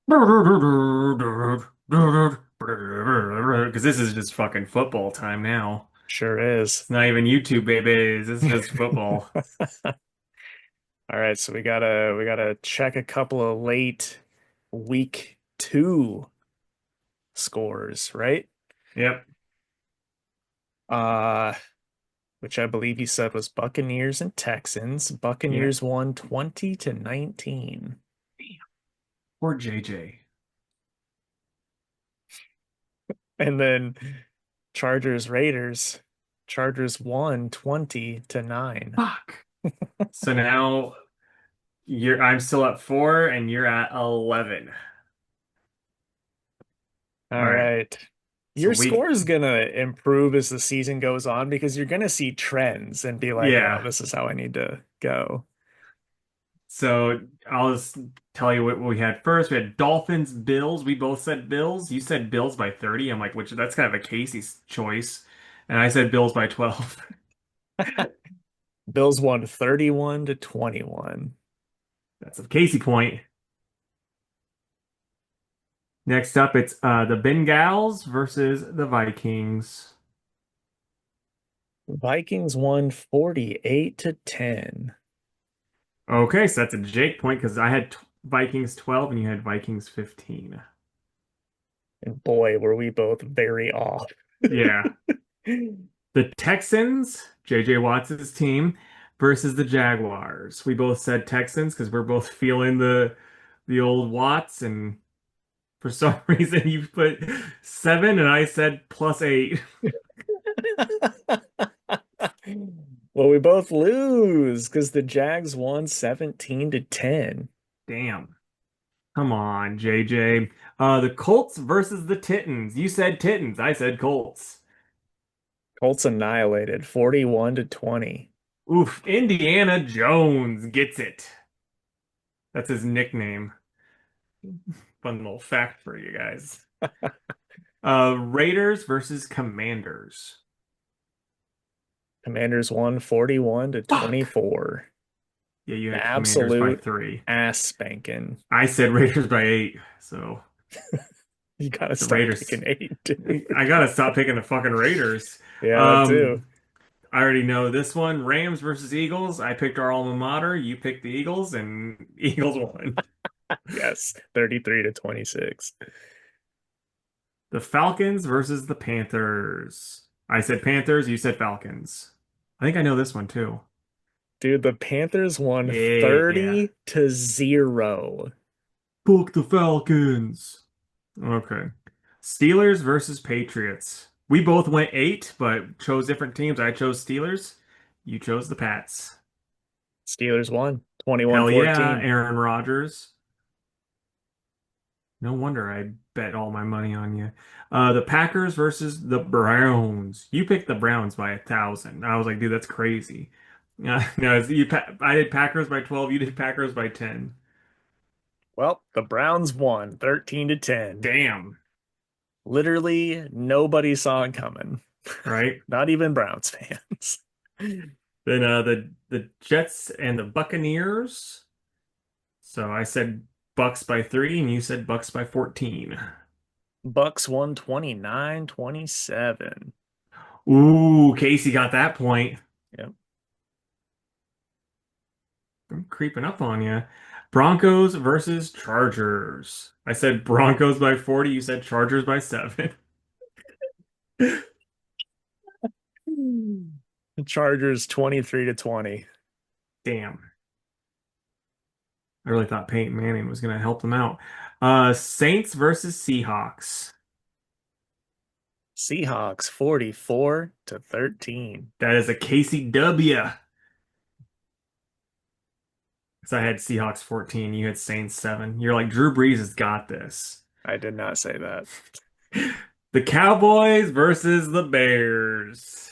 Because this is just fucking football time now. Sure is. It's not even YouTube, babies. This is just football. All right, so we gotta check a couple of late week two scores, right? Yep. Uh, which I believe you said was Buccaneers and Texans. Yep. Buccaneers won 20-19. Poor JJ. And then Chargers Raiders. Chargers won 20-9. Fuck. So now I'm still at 4 and you're at 11. All All right. right. So Your week, score is gonna improve as the season goes on because you're gonna see trends and be like, oh, yeah. this is how I need to go. So I'll just tell you what we had first. We had Dolphins, Bills. We both said Bills. You said Bills by 30. I'm like, which that's kind of a Casey's choice. And I said Bills by 12. Bills won 31-21. That's a Casey point. Next up, it's the Bengals versus the Vikings. Vikings won 48-10. Okay, so that's a Jake point because I had t Vikings 12 and you had Vikings 15. And boy, were we both very off. Yeah. The Texans, JJ Watts' team, versus the Jaguars. We both said Texans because we're both feeling the old Watts, and for some reason you put 7 and I said +8. Well, we both lose because the Jags won 17-10. Damn. Come on, JJ. The Colts versus the Titans. You said Titans. I said Colts. Colts annihilated 41-20. Oof. Indiana Jones gets it. That's his nickname. Fun little fact for you guys. Raiders versus Commanders. Commanders won 41 to Fuck. 24. Yeah, you An had Commanders by absolute 3. ass spanking. I said Raiders by 8. So You gotta the stop Raiders. picking eight, dude. I gotta stop picking the fucking Raiders. Yeah, that too. Um, I already know this one. Rams versus Eagles. I picked our alma mater. You picked the Eagles, and Eagles won. Yes, 33-26. The Falcons versus the Panthers. I said Panthers. You said Falcons. I think I know this one too. Dude, the Panthers won Yeah. 30-0. Book the Falcons. Okay. Steelers versus Patriots. We both went 8, but chose different teams. I chose Steelers. You chose the Pats. Steelers won Hell yeah, 21-14. Aaron Rodgers. No wonder I bet all my money on you. The Packers versus the Browns. You picked the Browns by 1,000. I was like, dude, that's crazy. No, I did Packers by 12. You did Packers by 10. Well, the Browns won 13-10. Damn, Literally nobody saw it coming. right? Not even Browns fans. Then the Jets and the Buccaneers. So I said Bucks by 3, and you said Bucks by 14. Bucks won 29-27. Ooh, Casey got that point. Yep. I'm creeping up on you. Broncos versus Chargers. I said Broncos by 40. You said Chargers by 7. The Chargers 23-20. Damn. I really thought Peyton Manning was going to help them out. Saints versus Seahawks. Seahawks 44-13. That is a Casey W. Because I had Seahawks 14. You had Saints 7. You're like, Drew Brees has got this. I did not say that. The Cowboys versus the Bears.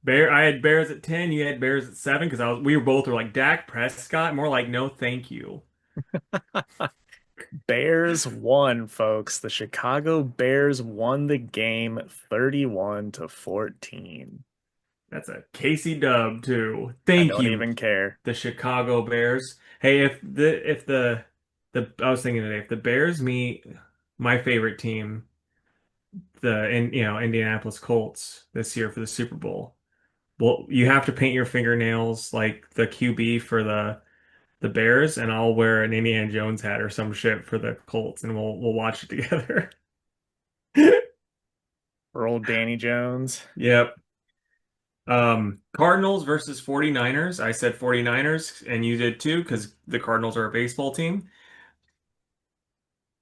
I had Bears at 10, you had Bears at 7 because we were both were like Dak Prescott, more like no thank you. Bears won, folks. The Chicago Bears won the game 31-14. That's a Casey dub too. I Thank don't you, even care. the Chicago Bears. Hey, if the the I was thinking today, if the Bears meet my favorite team, Indianapolis Colts this year for the Super Bowl, well, you have to paint your fingernails like the QB for the Bears, and I'll wear an Indiana Jones hat or some shit for the Colts, and we'll watch it together. For old Danny Jones. Yep. Cardinals versus 49ers. I said 49ers, and you did too, because the Cardinals are a baseball team.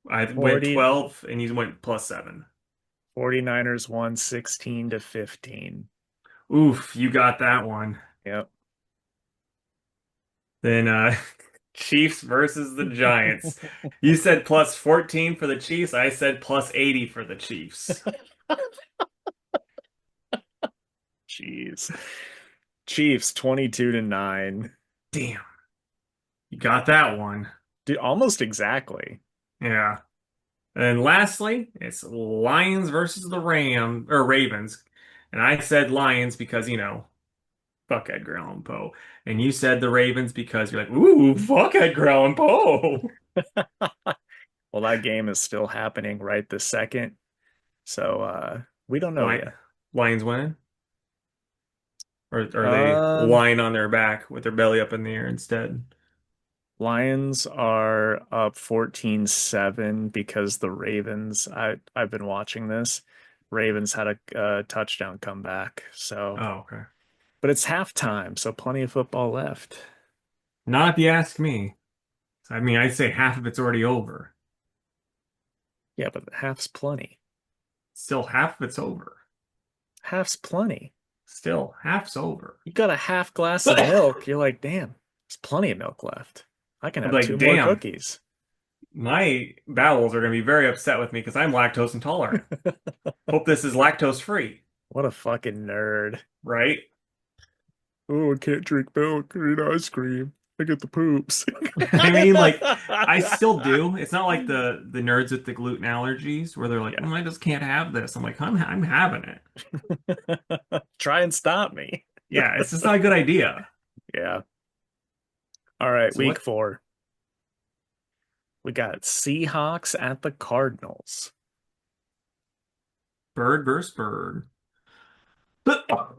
I went 40 12, and you went +7. 49ers won 16-15. Oof, you got that one. Yep. Then Chiefs versus the Giants. You said +14 for the Chiefs. I said +80 for the Chiefs. Jeez. Chiefs 22-9. Damn, you got that one. Dude, almost exactly. Yeah. And lastly, it's Lions versus the Ravens. And I said Lions because, fuck Edgar Allan Poe. And you said the Ravens because you're like, ooh, fuck Edgar Allan Poe. Well, that game is still happening right this second. So we don't know Li yet. Lions winning? Or are they Um, lying on their back with their belly up in the air instead? Lions are up 14-7 because the Ravens, I've been watching this. Ravens had a touchdown comeback. So, Oh, okay. but it's halftime, so plenty of football left. Not if you ask me. I mean, I'd say half of it's already over. Yeah, but half's plenty. Still, half of it's over. Half's plenty. Still, half's over. You got a half glass of milk. You're like, damn, there's plenty of milk left. I can I'm have like, two more damn, cookies. my bowels are going to be very upset with me because I'm lactose intolerant. Hope this is lactose free, What a fucking nerd. right? Oh, I can't drink milk or eat ice cream. I get the poops. I mean, like, I still do. It's not like the nerds with the gluten allergies where they're like, Yeah. I just can't have this. I'm like, I'm having it. Try and stop me. Yeah, it's just not a good idea. Yeah. All right, So week what? 4. We got Seahawks at the Cardinals. Bird versus bird. I'm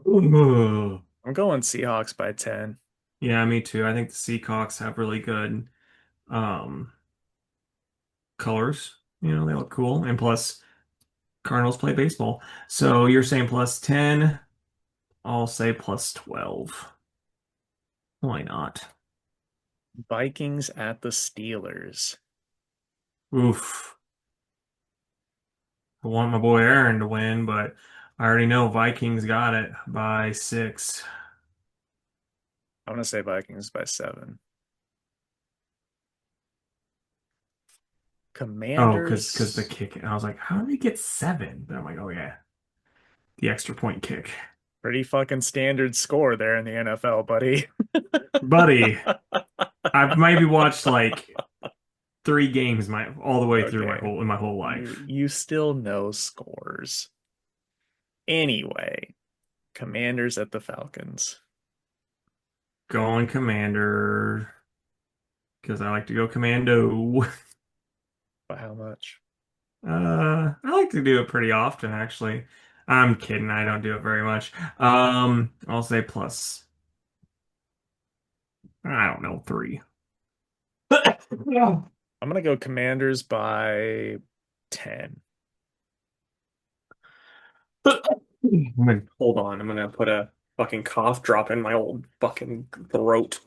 going Seahawks by 10. Yeah, me too. I think the Seahawks have really good um colors. They look cool. And plus Cardinals play baseball. So you're saying +10. I'll say +12. Why not? Vikings at the Steelers. Oof. I want my boy Aaron to win, but I already know Vikings got it by 6. I'm going to say Vikings by 7. Oh, because the Commanders. kick. And I was like, how did they get 7? But I'm like, oh yeah, the extra point kick. Pretty fucking standard score there in the NFL, buddy. Buddy, I've maybe watched like 3 games all the way through Okay. my whole You life. you still know scores. Anyway, Commanders at the Falcons. Going Commander because I like to go commando. By how much? I like to do it pretty often, actually. I'm kidding. I don't do it very much. I'll say plus, I don't know, 3. Yeah. I'm gonna go Commanders by 10. Hold on. I'm gonna put a fucking cough drop in my old fucking throat.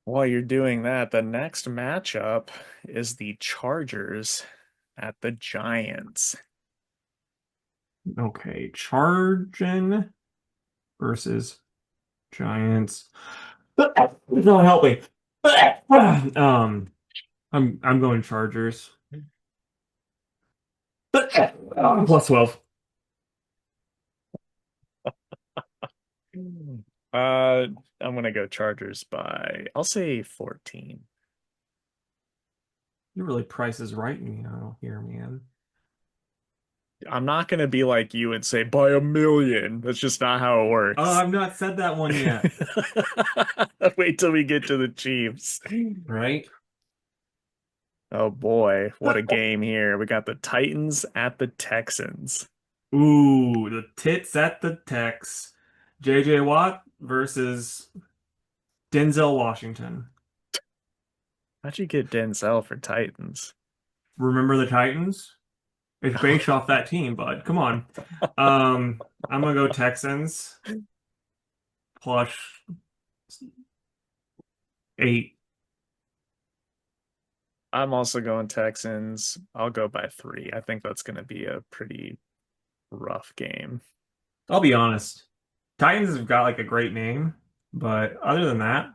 While you're doing that, the next matchup is the Chargers at the Giants. Okay, Charging versus Giants. No, help me. I'm going Chargers. +12. I'm gonna go Chargers by I'll say 14. You really Price is Right me out here, man. I'm not gonna be like you and say by a million. That's just not how it Oh, works. I've not said that one yet. Wait till we get to the Chiefs. Right? Oh boy, what a game here. We got the Titans at the Texans. Ooh, the tits at the Tex. JJ Watt versus Denzel Washington. How'd you get Denzel for Titans? Remember the Titans? It's based off that team, bud. Come on. I'm gonna go Texans plus 8. I'm also going Texans. I'll go by 3. I think that's going to be a pretty rough game. I'll be honest. Titans have got like a great name, but other than that,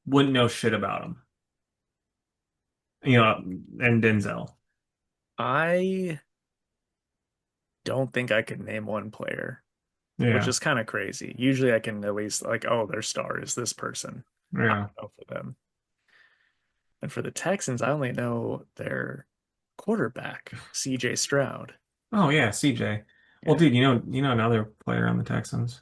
wouldn't know shit about them. And Denzel. I don't think I could name one player, which Yeah, is kind of crazy. Usually I can at least like, oh, their star is this person. I yeah. don't know for them. And for the Texans, I only know their quarterback, CJ Stroud. Oh yeah, CJ. Well, Yeah. dude, you know another player on the Texans.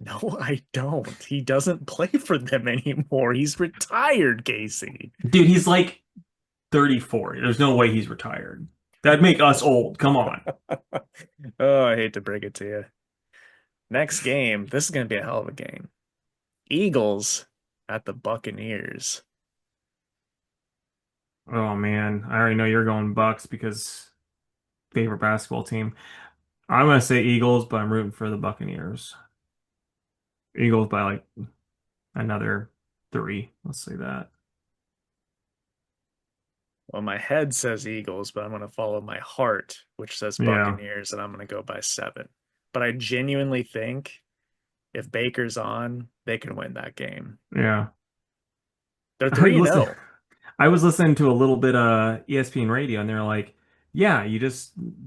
No, I don't. He doesn't play for them anymore. He's retired, Casey. Dude, he's like 34. There's no way he's retired. That'd make us old. Come on. Oh, I hate to break it to you. Next game, this is going to be a hell of a game. Eagles at the Buccaneers. Oh man, I already know you're going Bucks because favorite basketball team. I'm gonna say Eagles, but I'm rooting for the Buccaneers. Eagles by like another 3. Let's say that. Well, my head says Eagles, but I'm going to follow my heart, which says Yeah, Buccaneers, and I'm going to go by 7. But I genuinely think if Baker's on, they can win that game. yeah. They're I heard 3 and listen. 0. I was listening to a little bit ESPN radio, and they're like, "Yeah,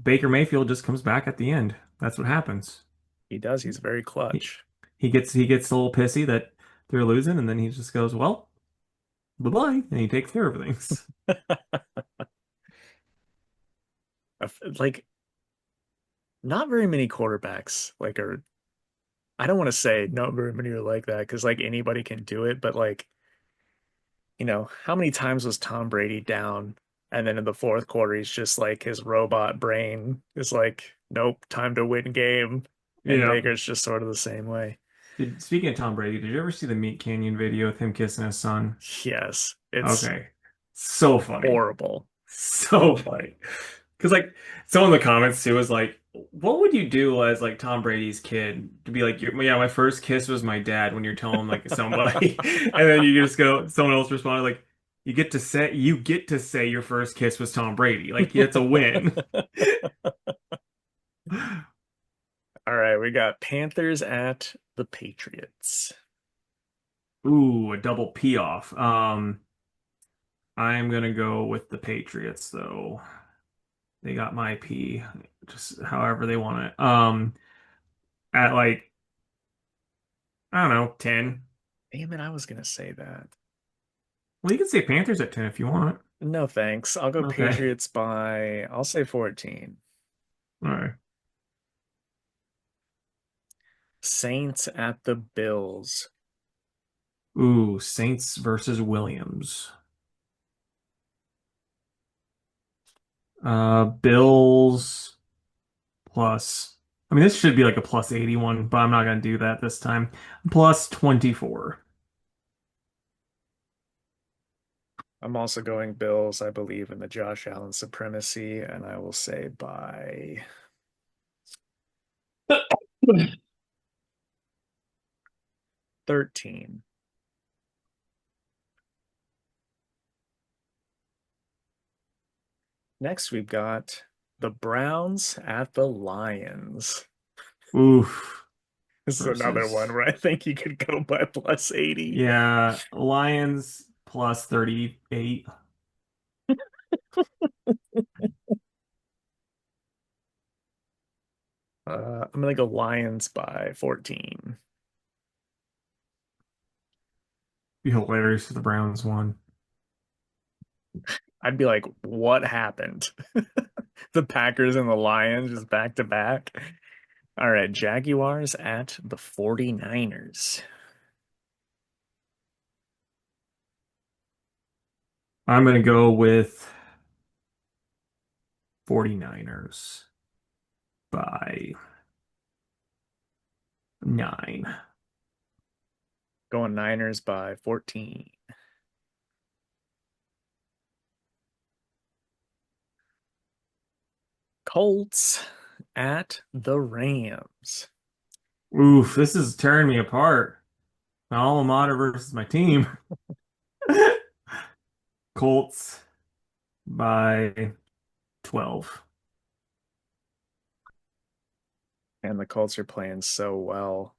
Baker Mayfield just comes back at the end. That's what happens. He does. He's very He clutch. he gets a little pissy that they're losing, and then he just goes, well, bye-bye, and he takes care of things. Like, not very many quarterbacks, like, are, I don't want to say not very many are like that because, like, anybody can do it, but, like, how many times was Tom Brady down? And then in the fourth quarter, he's just like his robot brain is like, nope, time to win game. And Yeah. Baker's just sort of the same way. Speaking of Tom Brady, did you ever see the Meat Canyon video with him kissing his son? Yes, it's Okay. So funny. horrible. So funny. Because like someone in the comments too was like, what would you do as like Tom Brady's kid to be like, yeah, my first kiss was my dad when you're telling like somebody, and then you just go, someone else responded like, you get to say your first kiss was Tom Brady. Like it's a win. All right, we got Panthers at the Patriots. Ooh, a double P off. I'm gonna go with the Patriots though. They got my P, just however they want it. At like I don't know, 10. Damn it, I was gonna say that. Well, you can say Panthers at 10 if you want. No thanks. I'll go Okay. Patriots by, I'll say 14. All right. Saints at the Bills. Ooh, Saints versus Williams. Bills plus. I mean, this should be like a plus 81, but I'm not gonna do that this time. Plus 24. I'm also going Bills. I believe in the Josh Allen supremacy, and I will say by 13. Next, we've got the Browns at the Lions. Oof. This is another one Versus. where I think you could go by plus 80. Yeah, Lions plus 38. I'm going to go Lions by 14. Be hilarious if the Browns won. I'd be like, what happened? The Packers and the Lions just back to back. All right, Jaguars at the 49ers. I'm gonna go with 49ers by 9. Going Niners by 14. Colts at the Rams. Oof, this is tearing me apart. My alma mater versus my team. Colts by 12. And the Colts are playing so well,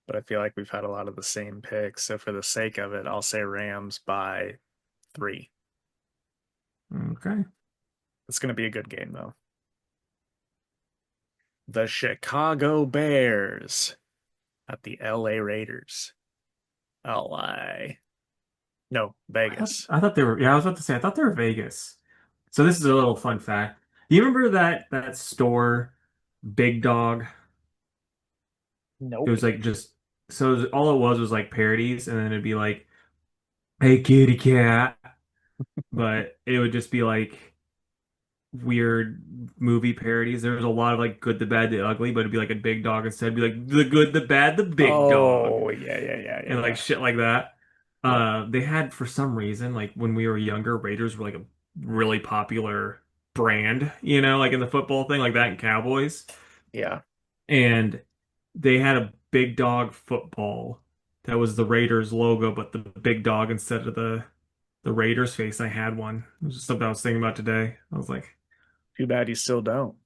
but I feel like we've had a lot of the same picks. So for the sake of it, I'll say Rams by 3. Okay. It's going to be a good game, though. The Chicago Bears at the LA Raiders. LA. No, Vegas. I thought they were, yeah, I was about to say, I thought they were Vegas. So this is a little fun fact. You remember that store, Big Dog? It Nope. was like just, so all it was like parodies, and then it'd be like, hey, kitty cat. But it would just be like weird movie parodies. There was a lot of like Good, the Bad, the Ugly, but it'd be like a big dog instead. It'd be like the good, the bad, the big dog, Oh, yeah, yeah, yeah, yeah, and like yeah. shit like that. Yeah. They had for some reason, like when we were younger, Raiders were like a really popular brand, like in the football thing, like that and Cowboys. Yeah. And they had a big dog football that was the Raiders logo, but the big dog instead of the Raiders face. I had one. It was just something I was thinking about today. I was like, Too bad you still don't.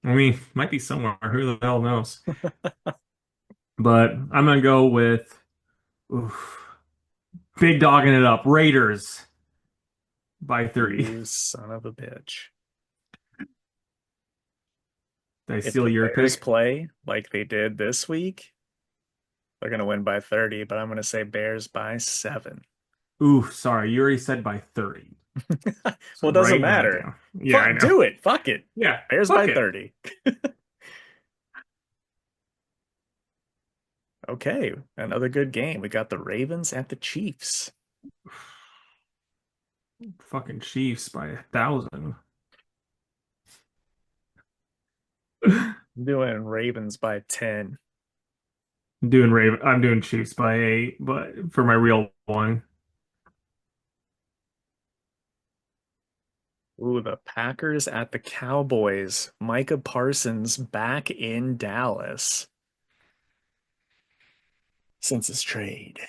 I mean, might be somewhere. Who the hell knows? But I'm gonna go with oof, big dogging it up. Raiders by 3. You son of a bitch. Did I If steal the your Bears pick? play like they did this week, they're going to win by 30, but I'm going to say Bears by 7. Ooh, sorry, you already said by 30. So Well, it I'm doesn't writing that matter. down. Yeah, Fuck, I know. do it. Fuck it. Yeah, Bears by fuck it. 30. Okay, another good game. We got the Ravens at the Chiefs. Fucking Chiefs by 1,000. I'm I'm doing Ravens by 10. doing Raven. I'm doing Chiefs by 8, but for my real one. Ooh, the Packers at the Cowboys. Micah Parsons back in Dallas since his trade.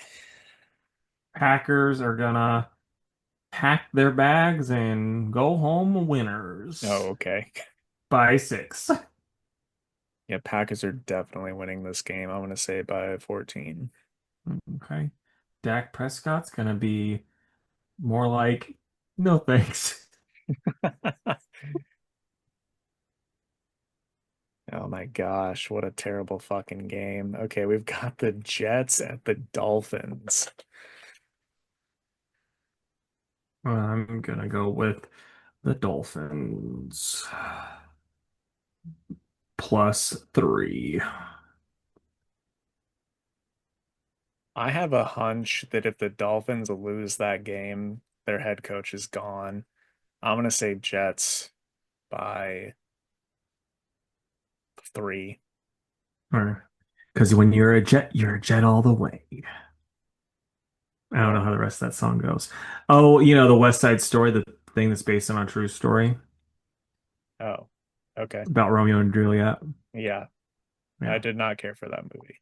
Packers are gonna pack their bags and go home Oh, winners okay. by 6. Yeah, Packers are definitely winning this game. I'm going to say by 14. Okay. Dak Prescott's gonna be more like, no thanks. Oh my gosh, what a terrible fucking game. Okay, we've got the Jets at the Dolphins. I'm gonna go with the Dolphins +3. I have a hunch that if the Dolphins lose that game, their head coach is gone. I'm going to say Jets by 3. Because when you're a jet all the way. I don't know What? how the rest of that song goes. Oh, the West Side Story, the thing that's based on a true story Oh, okay. about Romeo and Juliet. Yeah, I Yeah. did not care for that movie.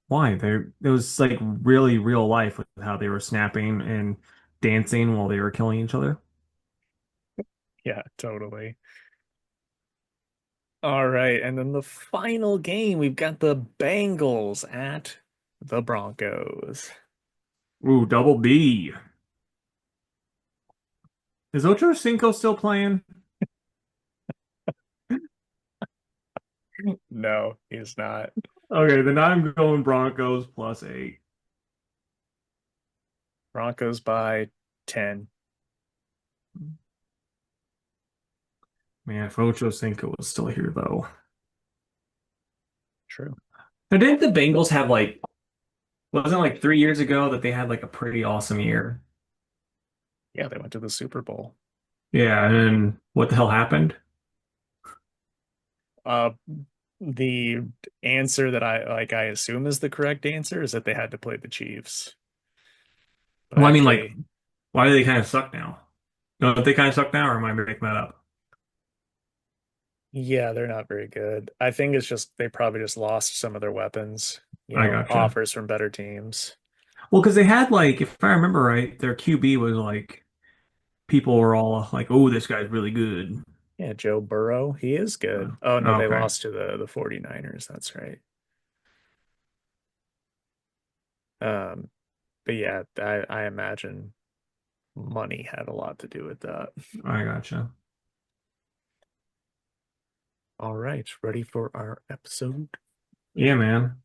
Why? It was like really real life with how they were snapping and dancing while they were killing each other. Yeah, totally. All right, and then the final game, we've got the Bengals at the Broncos. Ooh, double B. Is Ocho Cinco still playing? No, he's not. Okay, then I'm going Broncos +8. Broncos by 10. Man, if Ocho Cinco was still here though. True. Now, didn't the Bengals have like wasn't it like 3 years ago that they had like a pretty awesome year? Yeah, they went to the Super Bowl. Yeah, and then what the hell happened? Uh, the answer that I assume is the correct answer is that they had to play the Chiefs. But Well, I mean, like, actually, why do they kind of suck now? Don't they kind of suck now, or am I making that up? yeah, they're not very good. I think it's just they probably just lost some of their weapons, I gotcha. offers from better teams. Well, because they had like, if I remember right, their QB was like people were all like, "Oh, this guy's really good." Yeah, Joe Burrow, he is good. Oh no, they Okay, lost to the 49ers. That's right. Um, but yeah, I imagine money had a lot to do with that. I gotcha. All right, ready for our episode? Yeah, man.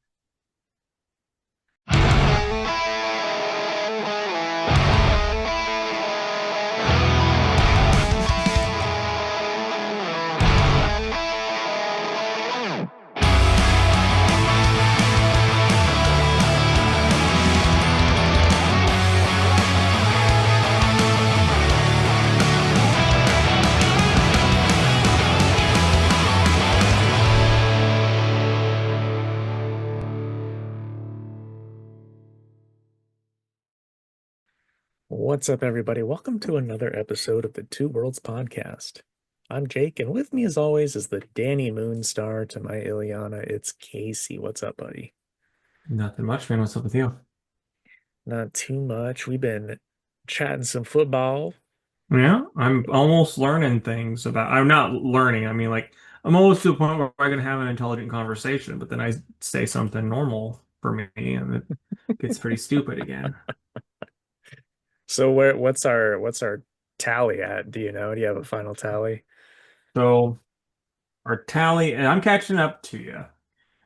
What's up, everybody? Welcome to another episode of the Two Worlds Podcast. I'm Jake, and with me, as always, is the Danny Moonstar to my Ileana. It's Casey. What's up, buddy? Nothing much, man. What's up with you? Not too much. We've been chatting some football. Yeah, I'm almost learning things about. I'm not learning. I mean, like, I'm almost to the point where I can have an intelligent conversation, but then I say something normal for me, and it gets pretty stupid again. So what's our tally at? Do you know? Do you have a final tally? So our tally, and I'm catching up to you.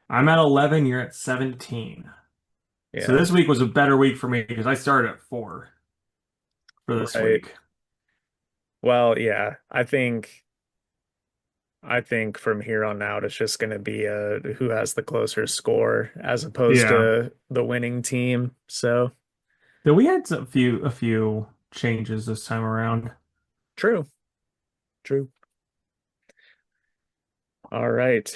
I'm at 11. You're at 17. So Yeah, this week was a better week for me because I started at 4 for this right. week. Well, yeah, I think from here on out it's just going to be who has the closer score as opposed Yeah. to the winning team. So, But we had a few changes this time around. true, true. All right.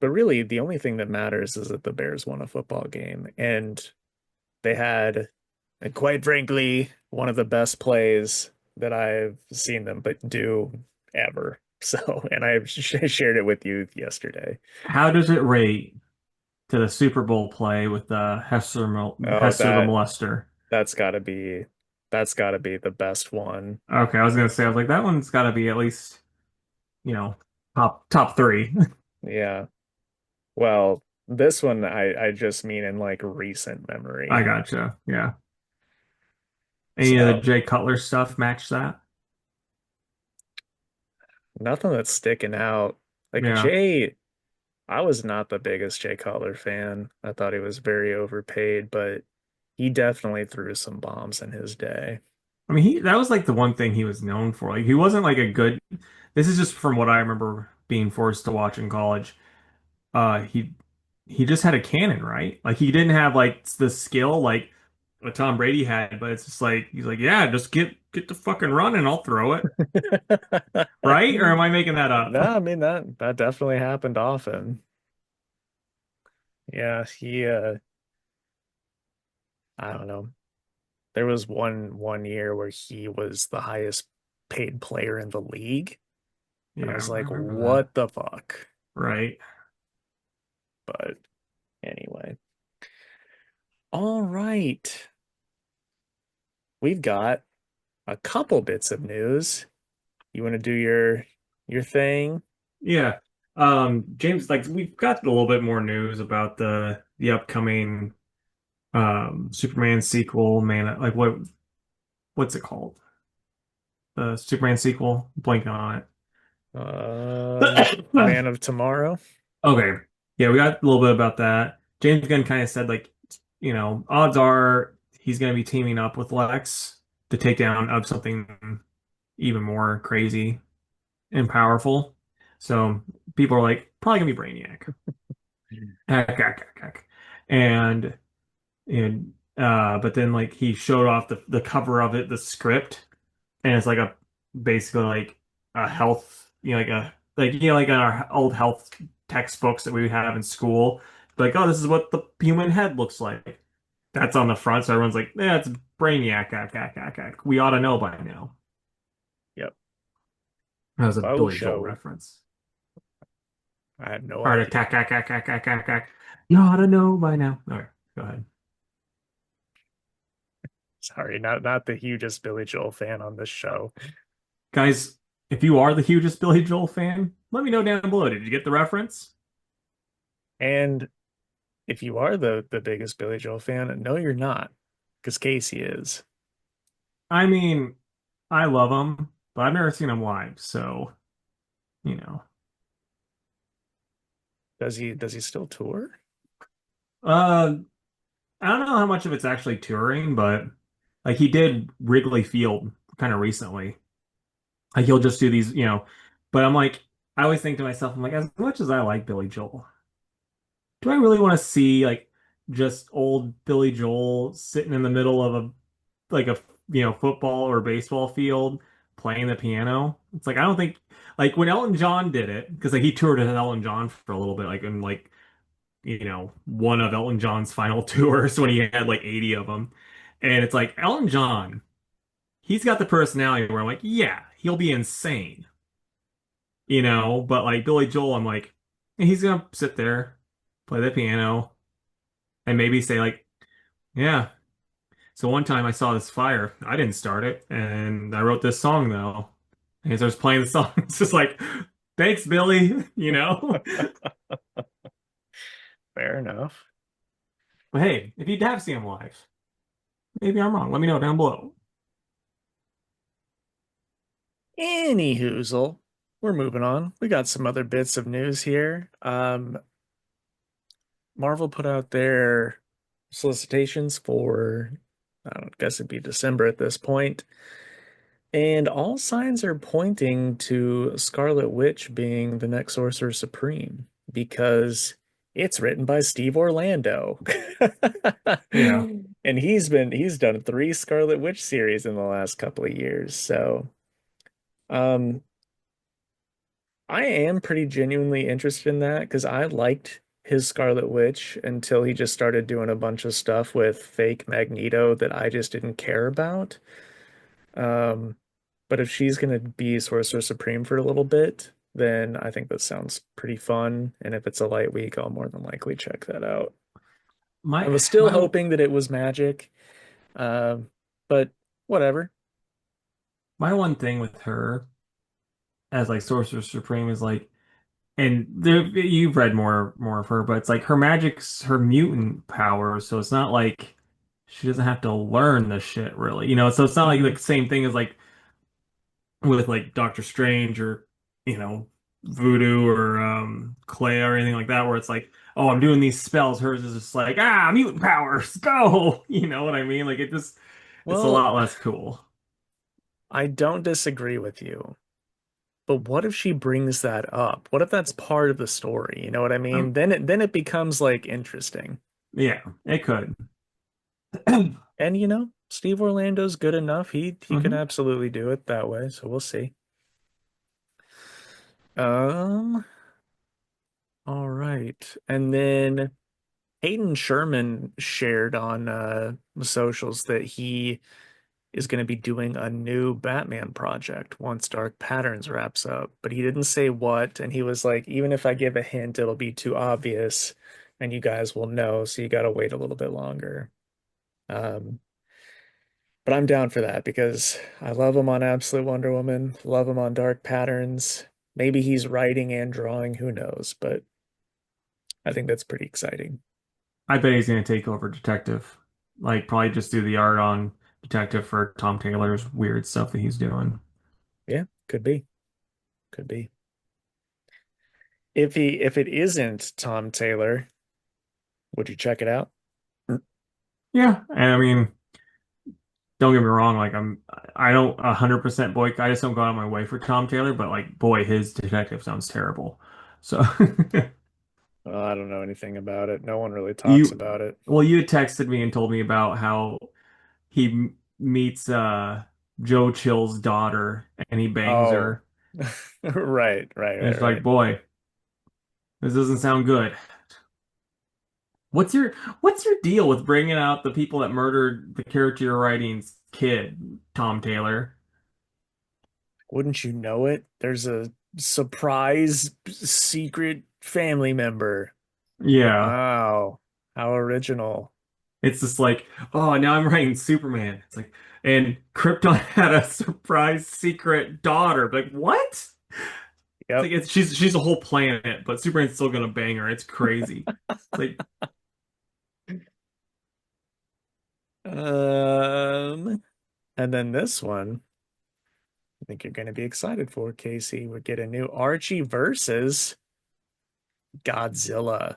But really, the only thing that matters is that the Bears won a football game and they had, and quite frankly, one of the best plays that I've seen them but do ever. So, and I shared it with you yesterday. How does it rate to the Super Bowl play with Oh, Hester the molester? that's got to be that's got to be the best one. Okay, I was gonna say, I was like, that one's got to be at least, you know, top three. Yeah. Well, this one I just mean in like recent I memory. gotcha. Yeah. Any of the So, Jay Cutler stuff match that? nothing that's sticking out. Like Yeah. Jay, I was not the biggest Jay Cutler fan. I thought he was very overpaid, but he definitely threw some bombs in his day. I mean, he that was like the one thing he was known for. Like he wasn't like a good. This is just from what I remember being forced to watch in college. He just had a cannon, right? Like he didn't have like the skill like what Tom Brady had, but it's just like he's like, yeah, just get the fucking run and I'll throw it, right? Or am I making that No, up? I mean that definitely happened often. Yeah, I don't know. There was one year where he was the highest paid player in the league. And I Yeah, was I like, remember that. what the fuck? Right. But anyway. All right. We've got a couple bits of news. You want to do your thing? Yeah. James, like we've got a little bit more news about the upcoming Superman sequel, man. Like what's it called? The Superman sequel, blanking on it. Man of Tomorrow. Okay. Yeah, we got a little bit about that. James Gunn kind of said like, odds are he's going to be teaming up with Lex to take down of something even more crazy. and powerful. So people are like, probably gonna be Brainiac. Heck, heck, heck, heck. And but then like he showed off the cover of it, the script, and it's like a basically like a health, like our old health textbooks that we would have in school. Like, oh, this is what the human head looks like. That's on the front, so everyone's like, yeah, it's Brainiac, ack, ack, ack, ack. We ought to know by now. Yep. That was a Faux Billy Joel show. reference. I had no Heart idea. attack, ack, ack, ack, ack, ack, ack. You ought to know by now. All right, go ahead. Sorry, not the hugest Billy Joel fan on this show. Guys, if you are the hugest Billy Joel fan, let me know down below. Did you get the reference? And if you are the biggest Billy Joel fan, no, you're not, because Casey is. I mean, I love him, but I've never seen him live, so, you know. Does he still tour? Uh, I don't know how much of it's actually touring, but like he did Wrigley Field kind of recently. Like he'll just do these, but I'm like, I always think to myself, I'm like, as much as I like Billy Joel, do I really want to see like just old Billy Joel sitting in the middle of a football or baseball field playing the piano? It's like I don't think like when Elton John did it, because like he toured with Elton John for a little bit, like in like one of Elton John's final tours when he had like 80 of them. And it's like Elton John, he's got the personality where I'm like, yeah, he'll be insane, but like Billy Joel, I'm like, he's gonna sit there, play the piano, and maybe say like, yeah. So one time I saw this fire. I didn't start it, and I wrote this song though. And he starts playing the song. It's just like, thanks, Billy, Fair enough. But hey, if you have seen him live, maybe I'm wrong. Let me know down below. Any hoozle, we're moving on. We got some other bits of news here. Marvel put out their solicitations for, I don't guess it'd be December at this point, and all signs are pointing to Scarlet Witch being the next Sorcerer Supreme because it's written by Steve Orlando. Yeah. And he's done three Scarlet Witch series in the last couple of years. So, um, I am pretty genuinely interested in that because I liked his Scarlet Witch until he just started doing a bunch of stuff with fake Magneto that I just didn't care about. Um, but if she's gonna be Sorcerer Supreme for a little bit, then I think that sounds pretty fun. And if it's a light week, I'll more than likely check that out. I My was still my hoping that it was magic, um, but whatever. my one thing with her as like Sorcerer Supreme is like, and you've read more of her, but it's like her magic's her mutant power, so it's not like she doesn't have to learn the shit really, So it's not like Hmm. the same thing as like with like Doctor Strange or Voodoo or Clay or anything like that, where it's like, oh, I'm doing these spells. Hers is just like, mutant powers, go. You know what I mean? Like it's a Well, lot less cool. I don't disagree with you. But what if she brings that up? What if that's part of the story? You know what I mean? Then it becomes like interesting. Yeah, it could. And Steve Orlando's good enough. He can hmm absolutely do it that way, so we'll see. Um, all right. And then Hayden Sherman shared on the socials that he is going to be doing a new Batman project once Dark Patterns wraps up, but he didn't say what. And he was like, even if I give a hint, it'll be too obvious and you guys will know. So you got to wait a little bit longer. Um, but I'm down for that because I love him on Absolute Wonder Woman, love him on Dark Patterns. Maybe he's writing and drawing, who knows? But I think that's pretty exciting. I bet he's gonna take over Detective. Like probably just do the art on Detective for Tom Taylor's weird stuff that he's doing. Yeah, could be. Could be. If it isn't Tom Taylor, would you check it out? Yeah, and I mean, don't get me wrong, like I don't 100% boycott. I just don't go out of my way for Tom Taylor, but like boy, his detective sounds terrible. So Well, I don't know anything about it. No one really talks you about it. well, you had texted me and told me about how he meets Joe Chill's daughter and he bangs Oh, her. right, right, And right, it's like, right. boy, this doesn't sound good. What's your what's your deal with bringing out the people that murdered the character you're writing's kid, Tom Taylor? Wouldn't you know it? There's a surprise secret family member. Yeah. Wow, how original. It's just like, oh, now I'm writing Superman. It's like, and Krypton had a surprise secret daughter. Like, what? It's Yep. like she's a whole planet, but Superman's still gonna bang her. It's crazy. It's like, Um, and then this one, I think you're going to be excited for, Casey. We get a new Archie versus Godzilla.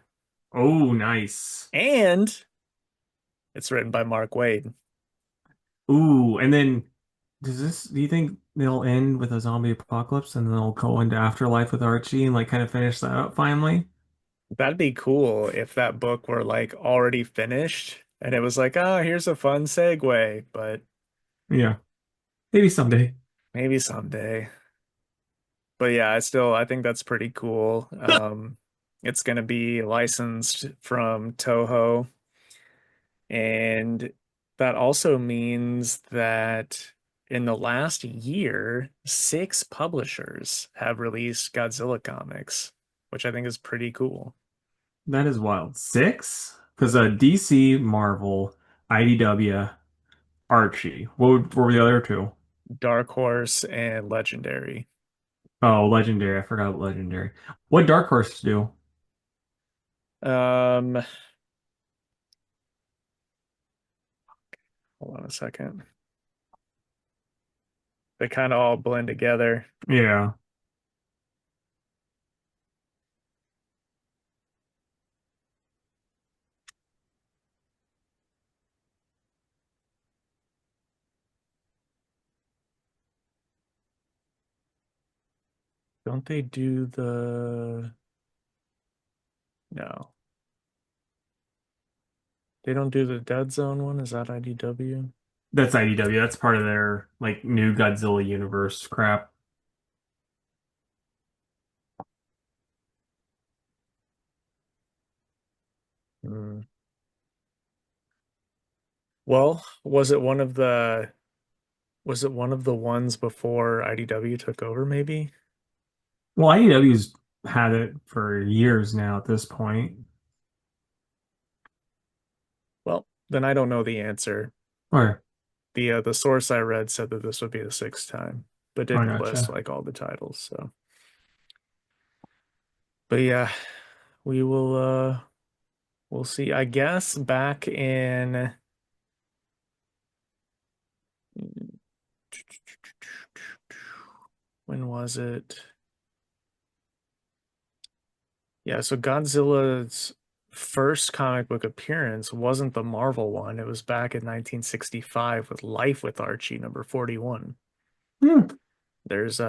oh, nice. And it's written by Mark Waid. Ooh, and then do you think they'll end with a zombie apocalypse and then they'll go into Afterlife with Archie and like kind of finish that up finally? That'd be cool if that book were like already finished and it was like, oh, here's a fun segue, but Yeah, maybe someday. maybe someday. But yeah, I think that's pretty cool. It's gonna be licensed from Toho, and that also means that in the last year, six publishers have released Godzilla comics, which I think is pretty cool. That is wild. Six? Because DC, Marvel, IDW, Archie. What were the other two? Dark Horse and Legendary. Oh, Legendary. I forgot about Legendary. What Dark Horse do? Um, Hold on a second. They kind of all blend together. Yeah, Don't they do the... No. They don't do the Dead Zone one? Is that IDW? that's IDW. That's part of their like new Godzilla universe crap. Hmm. Well, was it one of the ones before IDW took over, maybe? Well, IDW's had it for years now at this point. Well, then I don't know the answer. Or The source I read said that this would be the sixth time, but I didn't list gotcha. like all the titles, so. But yeah, we will we'll see. I guess back in when was it? Yeah, so Godzilla's first comic book appearance wasn't the Marvel one. It was back in 1965 with Life with Archie number 41. Hmm. There's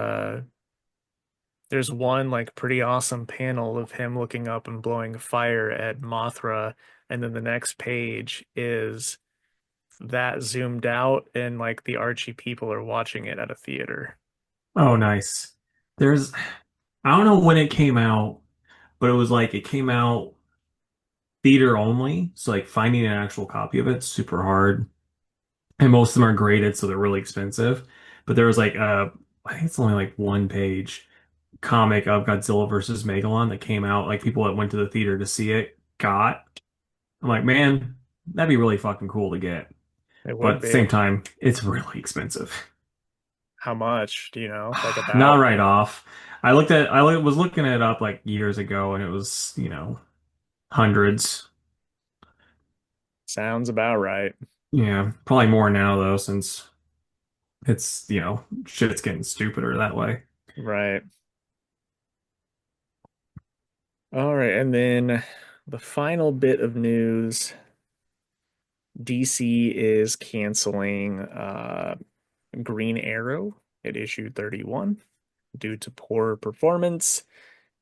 there's one like pretty awesome panel of him looking up and blowing fire at Mothra, and then the next page is that zoomed out and like the Archie people are watching it at a theater. Oh, nice. There's I don't know when it came out, but it was like it came out theater only. So like finding an actual copy of it's super hard. And most of them are graded, so they're really expensive. But there was like I think it's only like one page comic of Godzilla versus Megalon that came out. Like people that went to the theater to see it got. I'm like, man, that'd be really fucking cool to get. It But would at the same be. time, it's really expensive. How much, do you know? Like Not about? right off. Was looking it up like years ago, and it was hundreds. Sounds about right. Yeah, probably more now though, since it's shit's getting stupider that way. Right. All right, and then the final bit of news. DC is canceling Green Arrow at issue 31 due to poor performance,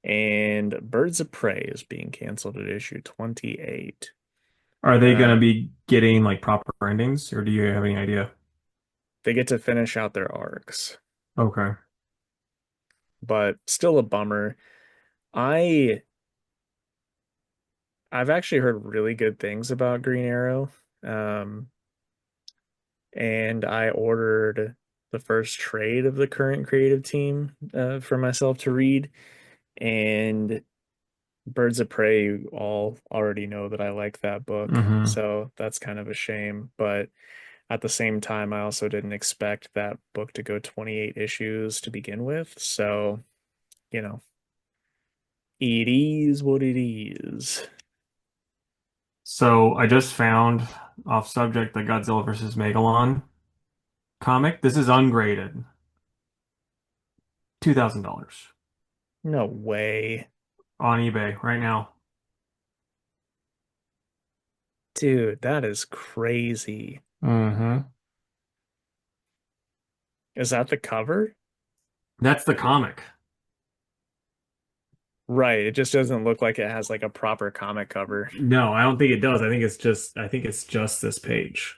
and Birds of Prey is being canceled at issue 28. Are they going to Uh, be getting like proper endings, or do you have any idea? they get to finish out their arcs, Okay. but still a bummer. I I've actually heard really good things about Green Arrow. Um, and I ordered the first trade of the current creative team for myself to read. And Birds of Prey all already know that I like that book, Hmm. so that's kind of a shame. But at the same time, I also didn't expect that book to go 28 issues to begin with. So, you know, it is what it is. So I just found off subject the Godzilla versus Megalon comic. This is ungraded. $2,000 No way. on eBay right now. Dude, that is crazy. Hmm. Is that the cover? That's the comic. Right. It just doesn't look like it has like a proper comic cover. No, I don't think it does. I think it's just this page.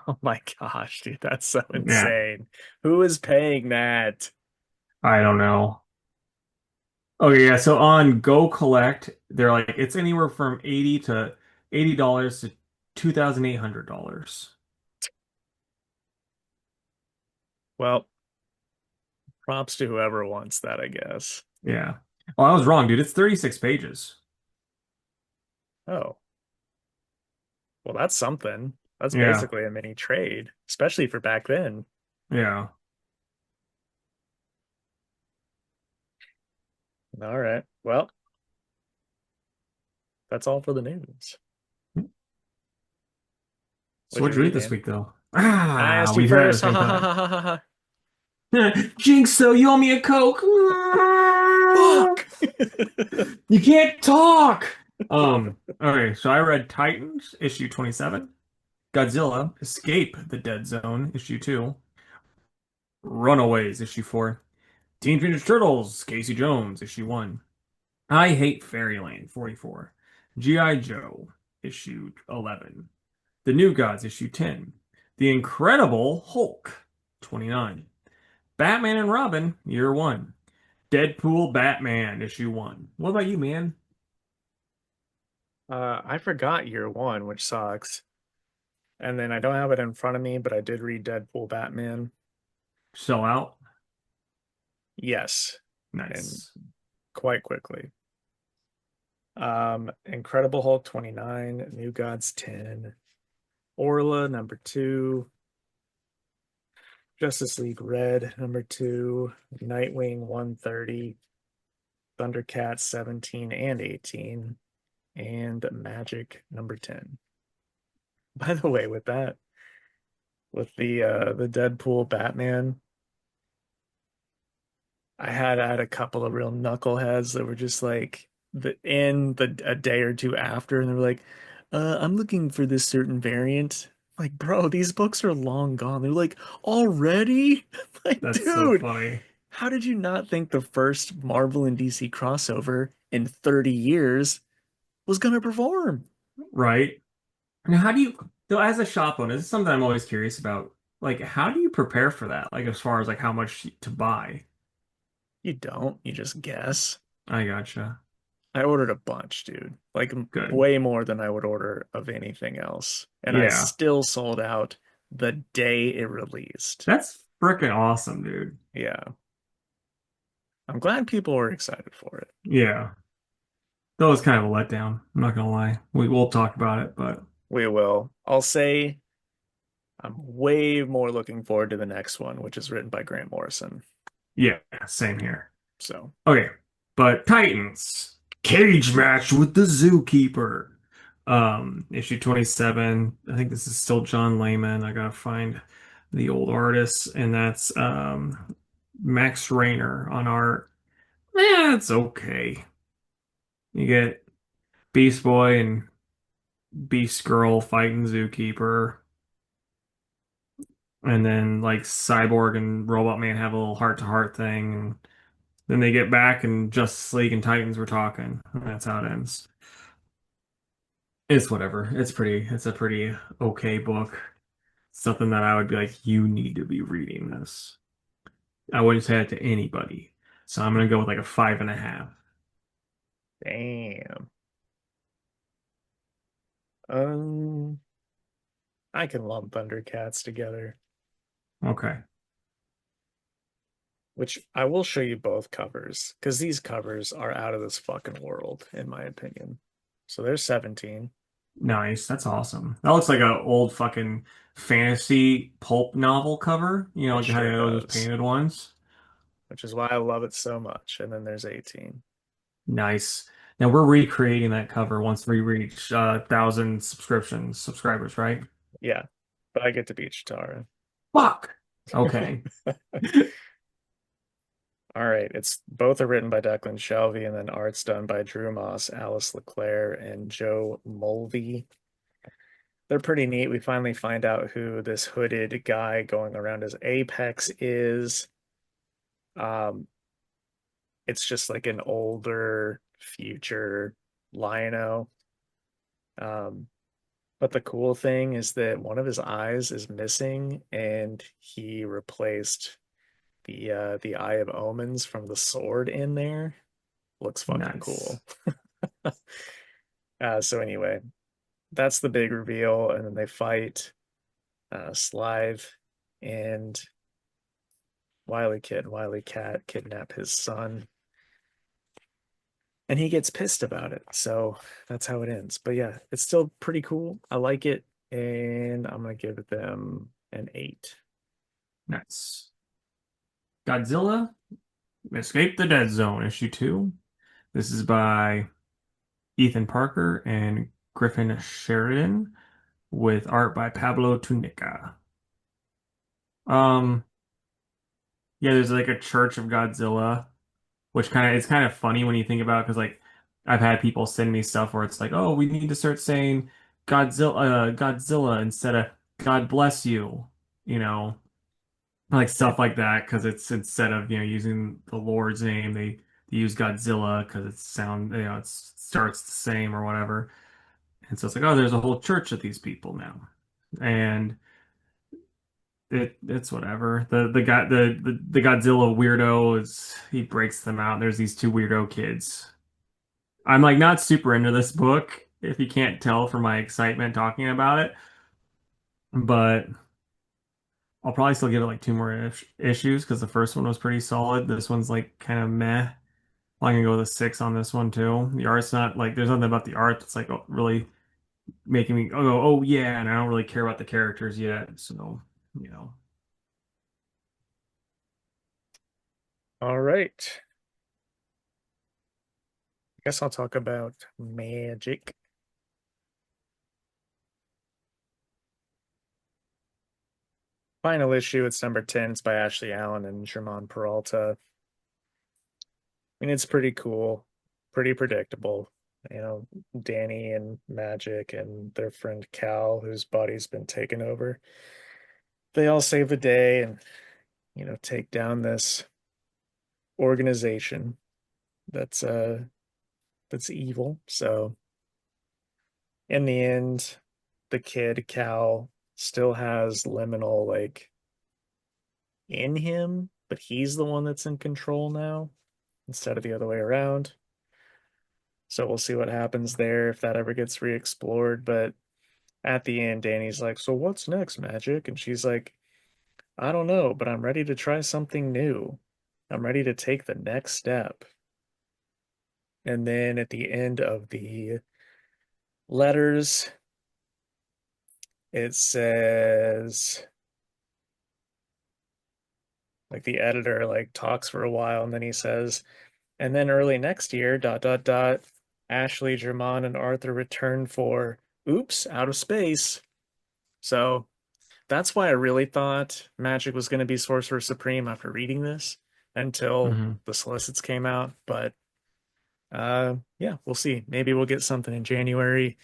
Oh my gosh, dude, that's so Yeah, insane. Who is paying that? I don't know. Okay, yeah, so on Go Collect, they're like it's anywhere from 80 to $80 to $2,800. Well, props to whoever wants that, I guess. Yeah. Oh, I was wrong, dude. It's 36 pages. Oh, well, that's something. That's Yeah. basically a mini trade, especially for back then. Yeah. All right. Well, that's all for the news. So What'd you what'd you read read, this man? week though? I Ah, asked you we read at the first. Ha same ha ha time. ha ha ha. Ha. Jinx, so you owe me a Coke. Fuck! You can't talk. Okay, so I read Titans, issue 27, Godzilla, Escape the Dead Zone, issue 2, Runaways, issue 4, Teenage Mutant Ninja Turtles, Casey Jones, issue 1, I Hate Fairyland, 44, G.I. Joe, issue 11, The New Gods, issue 10, The Incredible Hulk, 29, Batman and Robin, year 1, Deadpool Batman, issue 1. What about you, man? I forgot year one, which sucks. And then I don't have it in front of me, but I did read Deadpool Batman. Sell out? Yes, and Nice. quite quickly. Incredible Hulk 29, New Gods 10, Orla number 2, Justice League Red number 2, Nightwing 130, Thundercats 17 and 18, and Magic number 10. By the way, with that, with the Deadpool Batman, I had a couple of real knuckleheads that were just like the a day or two after, and they were like, I'm looking for this certain variant. Like, bro, these books are long gone. They're like, already? Like, That's so dude, funny. how did you not think the first Marvel and DC crossover in 30 years was gonna perform? Right? Now, how do you, though, as a shop owner, this is something I'm always curious about. Like, how do you prepare for that? Like, as far as like how much to buy? You don't, you just guess. I gotcha. I ordered a bunch, dude. Like Good. way more than I would order of anything else. And I Yeah. still sold out the day it released. That's freaking awesome, dude. Yeah. I'm glad people were excited for it. Yeah. That was kind of a letdown. I'm not gonna lie. We'll talk about it, but We will. I'll say I'm way more looking forward to the next one, which is written by Grant Morrison. yeah, same here. So, Okay. But Titans, cage match with the Zookeeper. Issue 27. I think this is still John Layman. I gotta find the old artist, and that's Max Raynor on art. Yeah, it's okay. You get Beast Boy and Beast Girl fighting Zookeeper, and then like Cyborg and Robot Man have a little heart-to-heart thing, and then they get back and Justice League and Titans were talking. And that's how it ends. It's whatever. It's a pretty okay book. Something that I would be like, you need to be reading this. I wouldn't say it to anybody. So I'm gonna go with like a 5.5. Damn. Um, I can lump Thundercats together, Okay. which I will show you both covers because these covers are out of this fucking world, in my opinion. So there's 17. Nice. That's awesome. That looks like an old fucking fantasy pulp novel cover. You know, It like how they sure had those does, painted ones. which is why I love it so much. And then there's 18. Nice. Now we're recreating that cover once we reach 1,000 subscribers, right? Yeah, but I get to beat Chitara. Fuck. Okay. All right, it's both are written by Declan Shalvey and then art's done by Drew Moss, Alice LeClaire, and Joe Mulvey. They're pretty neat. We finally find out who this hooded guy going around as Apex is. Um, it's just like an older future Lion-O. Um, but the cool thing is that one of his eyes is missing, and he replaced the Eye of Omens from the sword in there. Looks fucking Nice. cool. So anyway, that's the big reveal, and then they fight. Slive and Wily Kid and Wily Cat kidnap his son, and he gets pissed about it. So that's how it ends. But yeah, it's still pretty cool. I like it, and I'm gonna give them an 8. Nice. Godzilla Escape the Dead Zone, issue 2. This is by Ethan Parker and Griffin Sheridan with art by Pablo Tunica. Um, yeah, there's like a Church of Godzilla, which it's kind of funny when you think about it, because like I've had people send me stuff where it's like, oh, we need to start saying Godzilla instead of God bless you, you know, like stuff like that, because it's instead of using the Lord's name, they use Godzilla because it it starts the same or whatever. And so it's like, oh, there's a whole church of these people now. And it's whatever. The Godzilla weirdo is he breaks them out. There's these two weirdo kids. I'm like not super into this book, if you can't tell from my excitement talking about it, but I'll probably still give it like two more issues because the first one was pretty solid. This one's like kind of meh. I'm gonna go with a 6 on this one too. The art's not like there's nothing about the art that's like really making me oh yeah, and I don't really care about the characters yet. So, you know. All right. I guess I'll talk about Magic. Final issue, it's number 10. It's by Ashley Allen and Germán Peralta. I mean, it's pretty cool, pretty predictable. You know, Danny and Magic and their friend Cal, whose body's been taken over. They all save the day and, take down this organization that's that's evil. So in the end, the kid Cal still has liminal like in him, but he's the one that's in control now instead of the other way around. So we'll see what happens there if that ever gets re-explored. But at the end, Danny's like, "So what's next, Magic?" And she's like, "I don't know, but I'm ready to try something new. I'm ready to take the next step." And then at the end of the letters, it says, like the editor like talks for a while, and then he says, "And then early next year, dot dot dot, Ashley, Germán, and Arthur return for oops, out of space." So that's why I really thought Magic was going to be Sorcerer Supreme after reading this until Hmm. the solicits came out. But yeah, we'll see. Maybe we'll get something in January.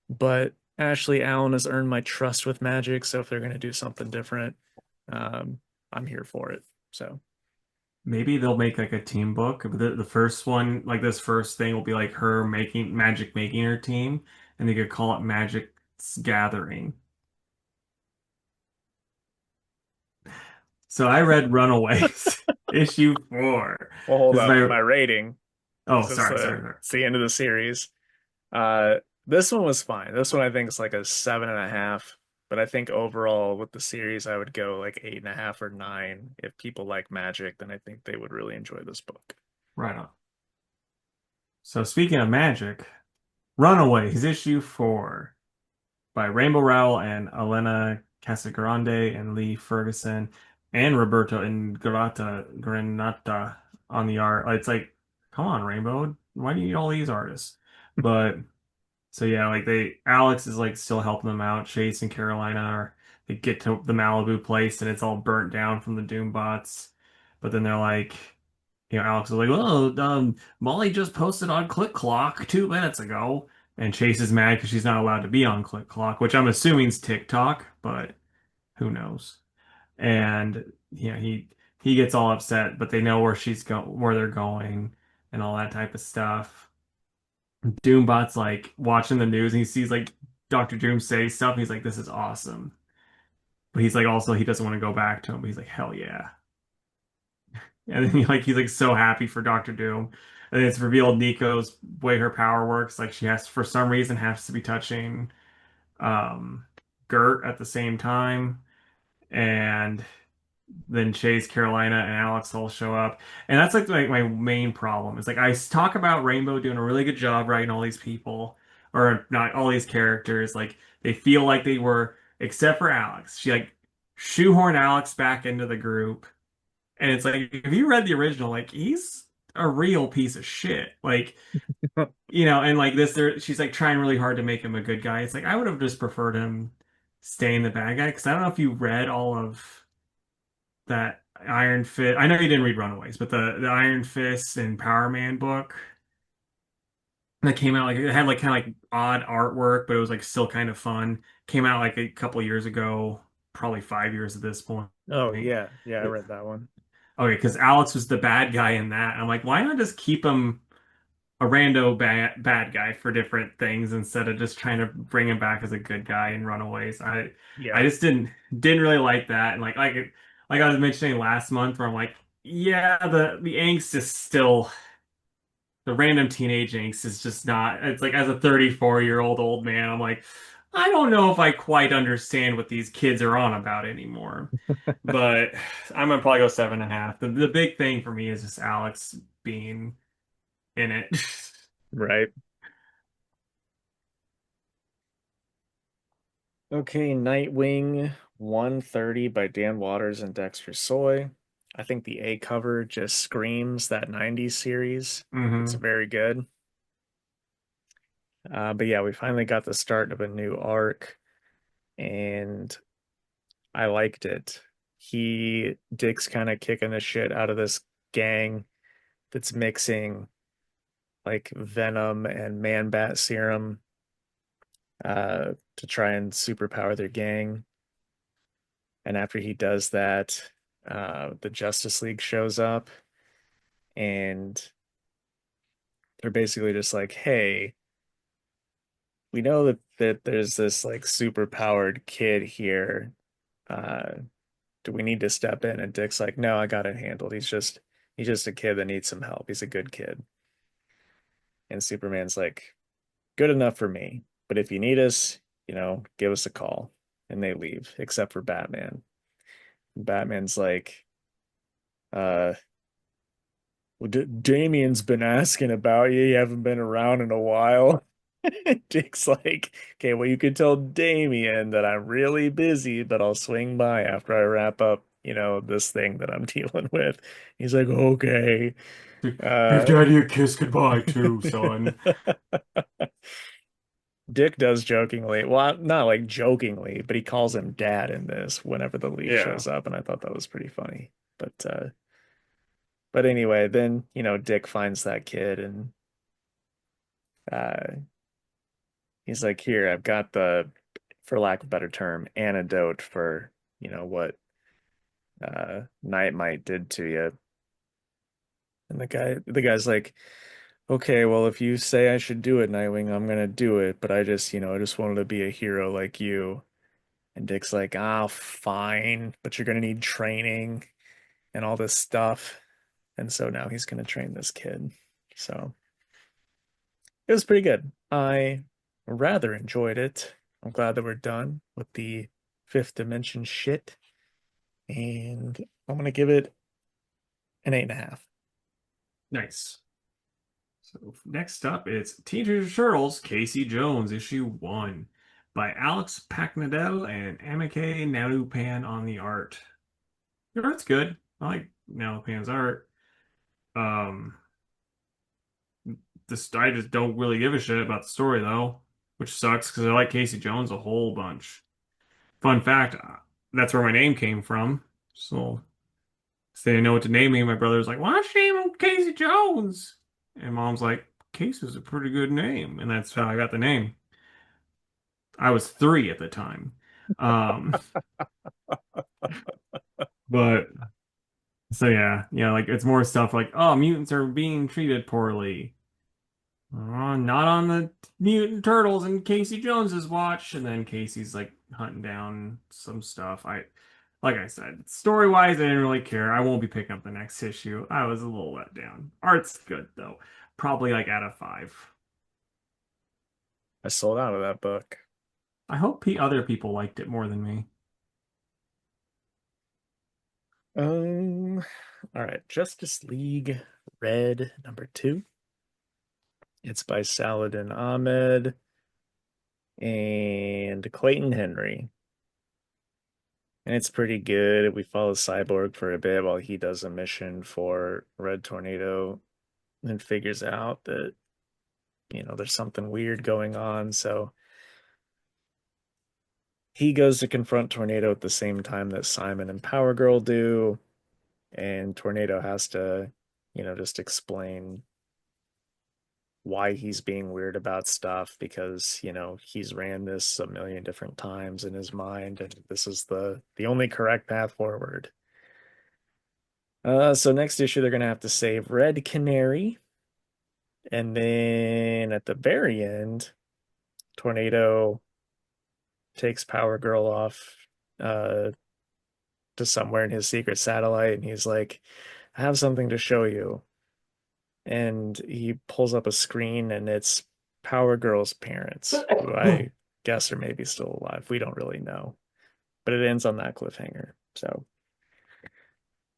But Ashley Allen has earned my trust with magic, so if they're gonna do something different, um, I'm here for it. So Maybe they'll make like a team book. The first one, like this first thing, will be like her making Magic making her team, and they could call it Magic's Gathering. So I read Runaways issue 4. well, hold This is up. my My rating, oh because sorry. it's the end of the series. Uh, this one was fine. This one I think is like a 7.5. But I think overall with the series, I would go like 8.5 or 9. If people like Magic, then I think they would really enjoy this book. Right on. So speaking of magic, Runaways issue 4 by Rainbow Rowell and Elena Casagrande and Lee Ferguson and Roberto Granata on the art. It's like, come on, Rainbow, why do you need all these artists? But so yeah, like Alex is like still helping them out. Chase and Carolina are they get to the Malibu place and it's all burnt down from the Doom bots. But then they're like, Alex is like, "Oh, Molly just posted on Click Clock 2 minutes ago," and Chase is mad because she's not allowed to be on Click Clock, which I'm assuming is TikTok, but who knows? And he gets all upset, but they know where they're going, and all that type of stuff. Doombot's like watching the news and he sees like Dr. Doom say stuff and he's like, this is awesome. But he's like also he doesn't want to go back to him, but he's like, hell yeah. And then he's like so happy for Dr. Doom. And then it's revealed Nico's way her power works, like she has for some reason has to be touching um Gert at the same time. And then Chase, Carolina, and Alex all show up. And that's like my main problem. Is like I talk about Rainbow doing a really good job writing all these people, or not all these characters. Like they feel like they were, except for Alex. She like shoehorned Alex back into the group. And it's like if you read the original, like he's a real piece of shit. Like, and like she's like trying really hard to make him a good guy. It's like I would have just preferred him staying the bad guy because I don't know if you read all of that Iron Fist. I know you didn't read Runaways, but the Iron Fist and Power Man book that came out like it had like kind of like odd artwork, but it was like still kind of fun. Came out like a couple years ago, probably 5 years at this point. Oh yeah, yeah, I read that one. Okay, because Alex was the bad guy in that. I'm like, why not just keep him a rando bad guy for different things instead of just trying to bring him back as a good guy in Runaways? I Yeah, just didn't really like that, and like I was mentioning last month, where I'm like, yeah, the angst is still the random teenage angst is just not. It's like as a 34-year-old old man, I'm like, I don't know if I quite understand what these kids are on about anymore. But I'm gonna probably go 7.5. The big thing for me is just Alex being in it. right. Okay, Nightwing 130 by Dan Waters and Dexter Soy. I think the A cover just screams that 90s series. It's hmm very good. But yeah, we finally got the start of a new arc, and I liked it. Dick's kind of kicking the shit out of this gang that's mixing like venom and man bat serum to try and superpower their gang. And after he does that, the Justice League shows up and they're basically just like, hey, we know that there's this like super powered kid here. Uh, do we need to step in? And Dick's like, no, I got it handled. He's just a kid that needs some help. He's a good kid. And Superman's like, good enough for me. But if you need us, give us a call. And they leave, except for Batman. Batman's like, uh, well, Damien's been asking about you. You haven't been around in a while. Dick's like, okay, well, you could tell Damien that I'm really busy, but I'll swing by after I wrap up, this thing that I'm dealing with. He's like, okay. Give Uh, Daddy a kiss goodbye too, son. Dick does jokingly, well, not like jokingly, but he calls him dad in this whenever the League Yeah. shows up, and I thought that was pretty funny. But anyway, then, Dick finds that kid and uh he's like, here, I've got the, for lack of a better term, antidote for, what Night Might did to you. And the guy's like, okay, well, if you say I should do it, Nightwing, I'm gonna do it, but I just wanted to be a hero like you. And Dick's like, ah, fine, but you're gonna need training and all this stuff. And so now he's gonna train this kid. So it was pretty good. I rather enjoyed it. I'm glad that we're done with the fifth dimension shit. And I'm gonna give it an 8.5. Nice. So next up, it's Teenage Mutant Ninja Turtles Casey Jones, issue 1 by Alex Paknadel and Amike Nalupan on the art. The art's good. I like Nalupan's art. Um, I just don't really give a shit about the story though, which sucks because I like Casey Jones a whole bunch. Fun fact, that's where my name came from. So, they didn't know what to name me. My brother was like, "Why don't you name him Casey Jones?" And mom's like, "Case is a pretty good name," and that's how I got the name. I was 3 at the time. Um, but so yeah, like it's more stuff like, oh, mutants are being treated poorly. Not on the Mutant Turtles and Casey Jones's watch. And then Casey's like hunting down some stuff. Like I said, story-wise, I didn't really care. I won't be picking up the next issue. I was a little let down. Art's good though. Probably like out of 5. I sold out of that book. I hope other people liked it more than me. Um, all right, Justice League Red #2. It's by Saladin Ahmed and Clayton Henry. And it's pretty good. We follow Cyborg for a bit while he does a mission for Red Tornado and figures out that, there's something weird going on. So he goes to confront Tornado at the same time that Simon and Power Girl do. And Tornado has to, just explain why he's being weird about stuff because, he's ran this a million different times in his mind and this is the only correct path forward. So next issue they're gonna have to save Red Canary, and then at the very end, Tornado takes Power Girl off uh to somewhere in his secret satellite, and he's like, I have something to show you. And he pulls up a screen, and it's Power Girl's parents, who I guess are maybe still alive. We don't really know, but it ends on that cliffhanger. So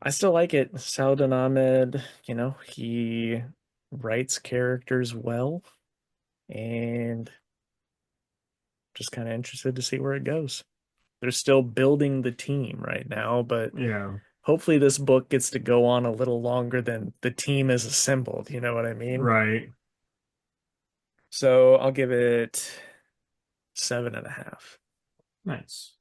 I still like it. Saladin Ahmed, he writes characters well, and just kind of interested to see where it goes. They're still building the team right now, but Yeah, hopefully this book gets to go on a little longer than the team is assembled. You know what I mean? right. So I'll give it 7.5. Nice.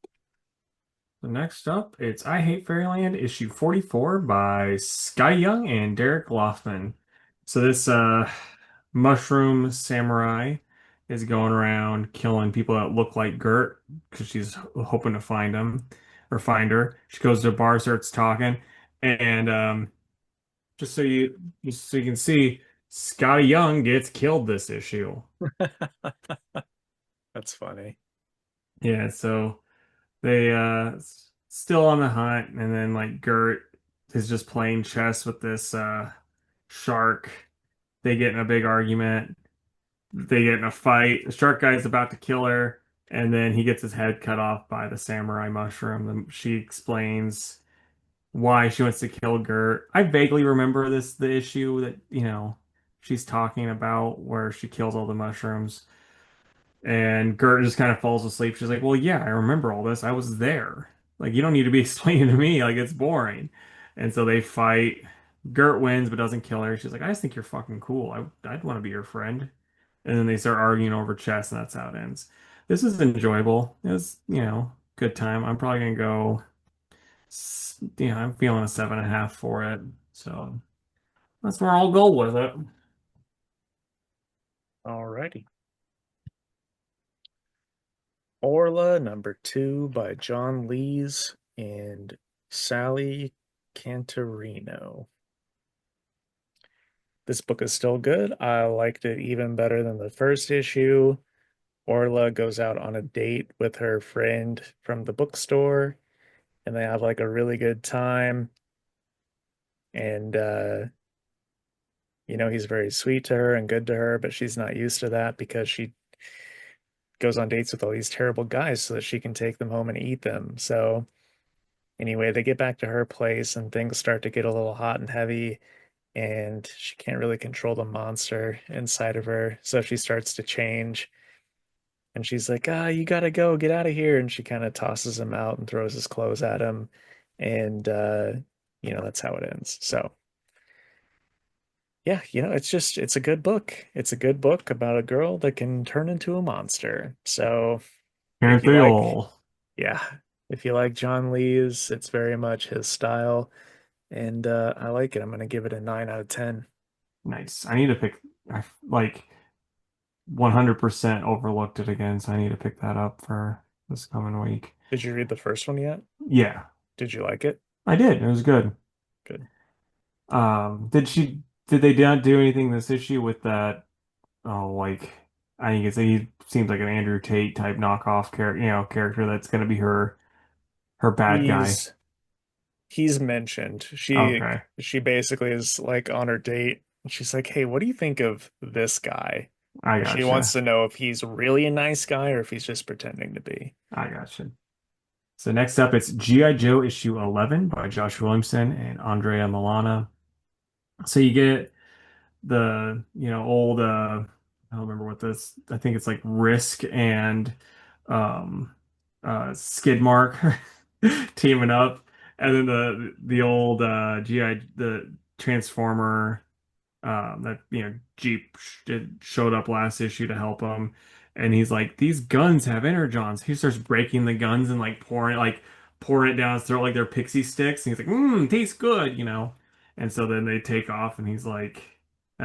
So next up, it's I Hate Fairyland issue 44 by Sky Young and Derek Loffman. So this mushroom samurai is going around killing people that look like Gert because she's hoping to find him or find her. She goes to a bar, starts talking, and just so you can see, Scotty Young gets killed this issue. That's funny. Yeah, so they still on the hunt, and then like Gert is just playing chess with this shark. They get in a big argument. They get in a fight. The shark guy's about to kill her, and then he gets his head cut off by the samurai mushroom. She explains why she wants to kill Gert. I vaguely remember the issue that, she's talking about where she kills all the mushrooms. And Gert just kind of falls asleep. She's like, "Well, yeah, I remember all this. I was there. Like, you don't need to be explaining to me. Like, it's boring." And so they fight. Gert wins, but doesn't kill her. She's like, "I just think you're fucking cool. I'd want to be your friend." And then they start arguing over chess, and that's how it ends. This is enjoyable. It was, good time. I'm probably gonna go. I'm feeling a 7.5 for it. So that's where I'll go with it. Alrighty. Orla, #2 by John Lees and Sally Cantorino. This book is still good. I liked it even better than the first issue. Orla goes out on a date with her friend from the bookstore, and they have like a really good time. And he's very sweet to her and good to her, but she's not used to that because she goes on dates with all these terrible guys so that she can take them home and eat them. So anyway, they get back to her place and things start to get a little hot and heavy, and she can't really control the monster inside of her. So she starts to change, and she's like, you gotta go, get out of here. And she kind of tosses him out and throws his clothes at him. And, that's how it ends. So, yeah, it's a good book. It's a good book about a girl that can turn into a monster. So, if you Apparently, like, all yeah, if you like John Lee's, it's very much his style. And I like it. I'm going to give it a 9 out of 10. nice. I need to pick. I like 100% overlooked it again, so I need to pick that up for this coming week. Did you read the first one yet? Yeah, Did you like it? I did. It was good. Good. Did they not do anything this issue with that? Oh, like I think he seems like an Andrew Tate type knockoff character that's gonna be her bad guy. He's he's mentioned. She Okay, she basically is like on her date. She's like, "Hey, what do you think of this guy?" I And she wants gotcha. to know if he's really a nice guy or if he's just pretending to be. I gotcha. So next up, it's G.I. Joe issue 11 by Josh Williamson and Andrea Milana. So you get the old I don't remember what this I think it's like Risk and um Skid Mark teaming up, and then the old GI the Transformer that Jeep showed up last issue to help him, and he's like, these guns have energons. He starts breaking the guns and like pouring it down his throat like they're pixie sticks, and he's like, tastes good. And so then they take off, and he's like,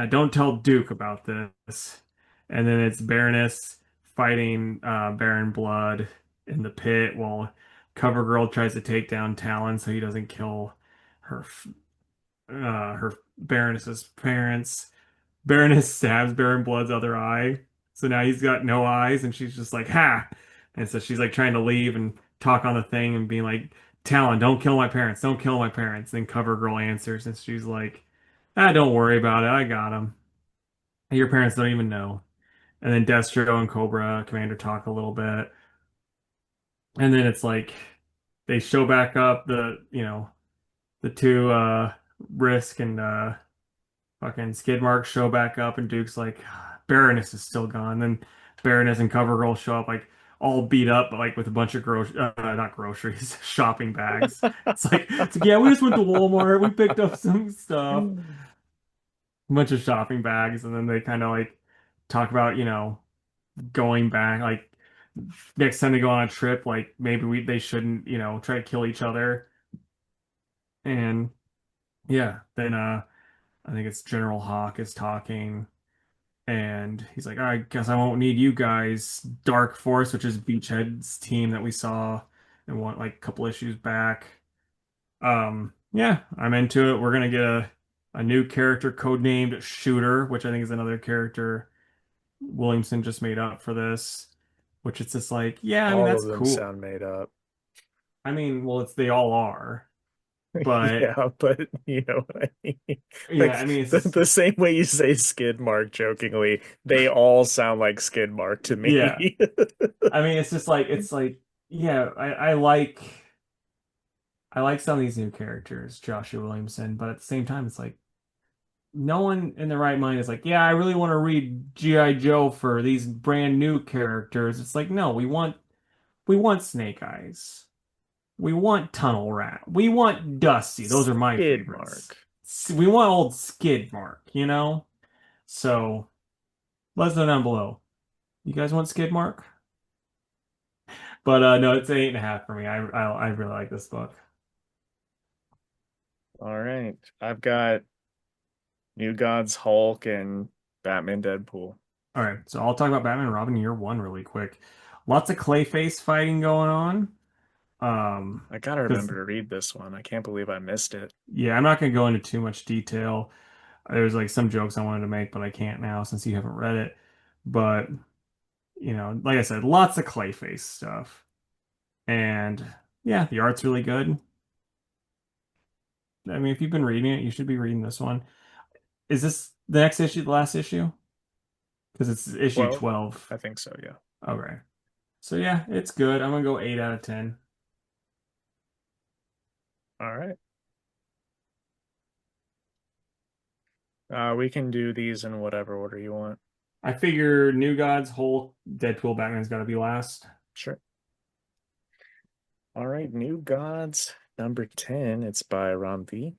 don't tell Duke about this. And then it's Baroness fighting Baron Blood in the pit while CoverGirl tries to take down Talon so he doesn't kill her her Baroness's parents. Baroness stabs Baron Blood's other eye. So now he's got no eyes, and she's just like, ha! And so she's like trying to leave and talk on the thing and being like, Talon, don't kill my parents, don't kill my parents. Then CoverGirl answers, and she's like, don't worry about it, I got them. Your parents don't even know. And then Destro and Cobra Commander talk a little bit. And then it's like they show back up the two Risk and fucking skid marks show back up, and Duke's like, Baroness is still gone. Then Baroness and CoverGirl show up like all beat up, but like with a bunch of not groceries, shopping bags. It's like, yeah, we just went to Walmart, we picked up some stuff, a bunch of shopping bags, and then they kind of like talk about, going back, like next time they go on a trip, like maybe they shouldn't, try to kill each other. And yeah, then I think it's General Hawk is talking. And he's like, I guess I won't need you guys. Dark Force, which is Beachhead's team that we saw in one like a couple issues back. Yeah, I'm into it. We're gonna get a new character codenamed Shooter, which I think is another character Williamson just made up for this. Which it's just like, yeah, I mean All that's of them cool. sound made up. I mean, well, it's they all are, but Yeah, but you know what I mean? yeah, Like I mean it's the just same way you say skid mark jokingly, they all sound like skid mark to yeah. me. I mean it's just like yeah, I like some of these new characters, Joshua Williamson, but at the same time, it's like no one in their right mind is like, yeah, I really want to read G.I. Joe for these brand new characters. It's like, no, we want Snake Eyes. We want Tunnel Rat. We want Dusty. Those are my Skid favorites. mark. We want old Skid Mark. So let us know down below. You guys want Skid Mark? But no, it's an 8.5 for me. I really like this book. All right. I've got New Gods Hulk and Batman Deadpool. All right, so I'll talk about Batman and Robin year one really quick. Lots of Clayface fighting going on. I gotta Because remember to read this one. I can't believe I missed it. yeah, I'm not gonna go into too much detail. There's like some jokes I wanted to make, but I can't now since you haven't read it. But like I said, lots of Clayface stuff. And yeah, the art's really good. I mean, if you've been reading it, you should be reading this one. Is this the next issue, the last issue? Because it's issue 12? 12. I think so, yeah. Okay. So yeah, it's good. I'm gonna go 8 out of 10. All right. We can do these in whatever order you want. I figure New Gods, Hulk, Deadpool, Batman's gotta be last. Sure. All right, New Gods, number 10. It's by Ron V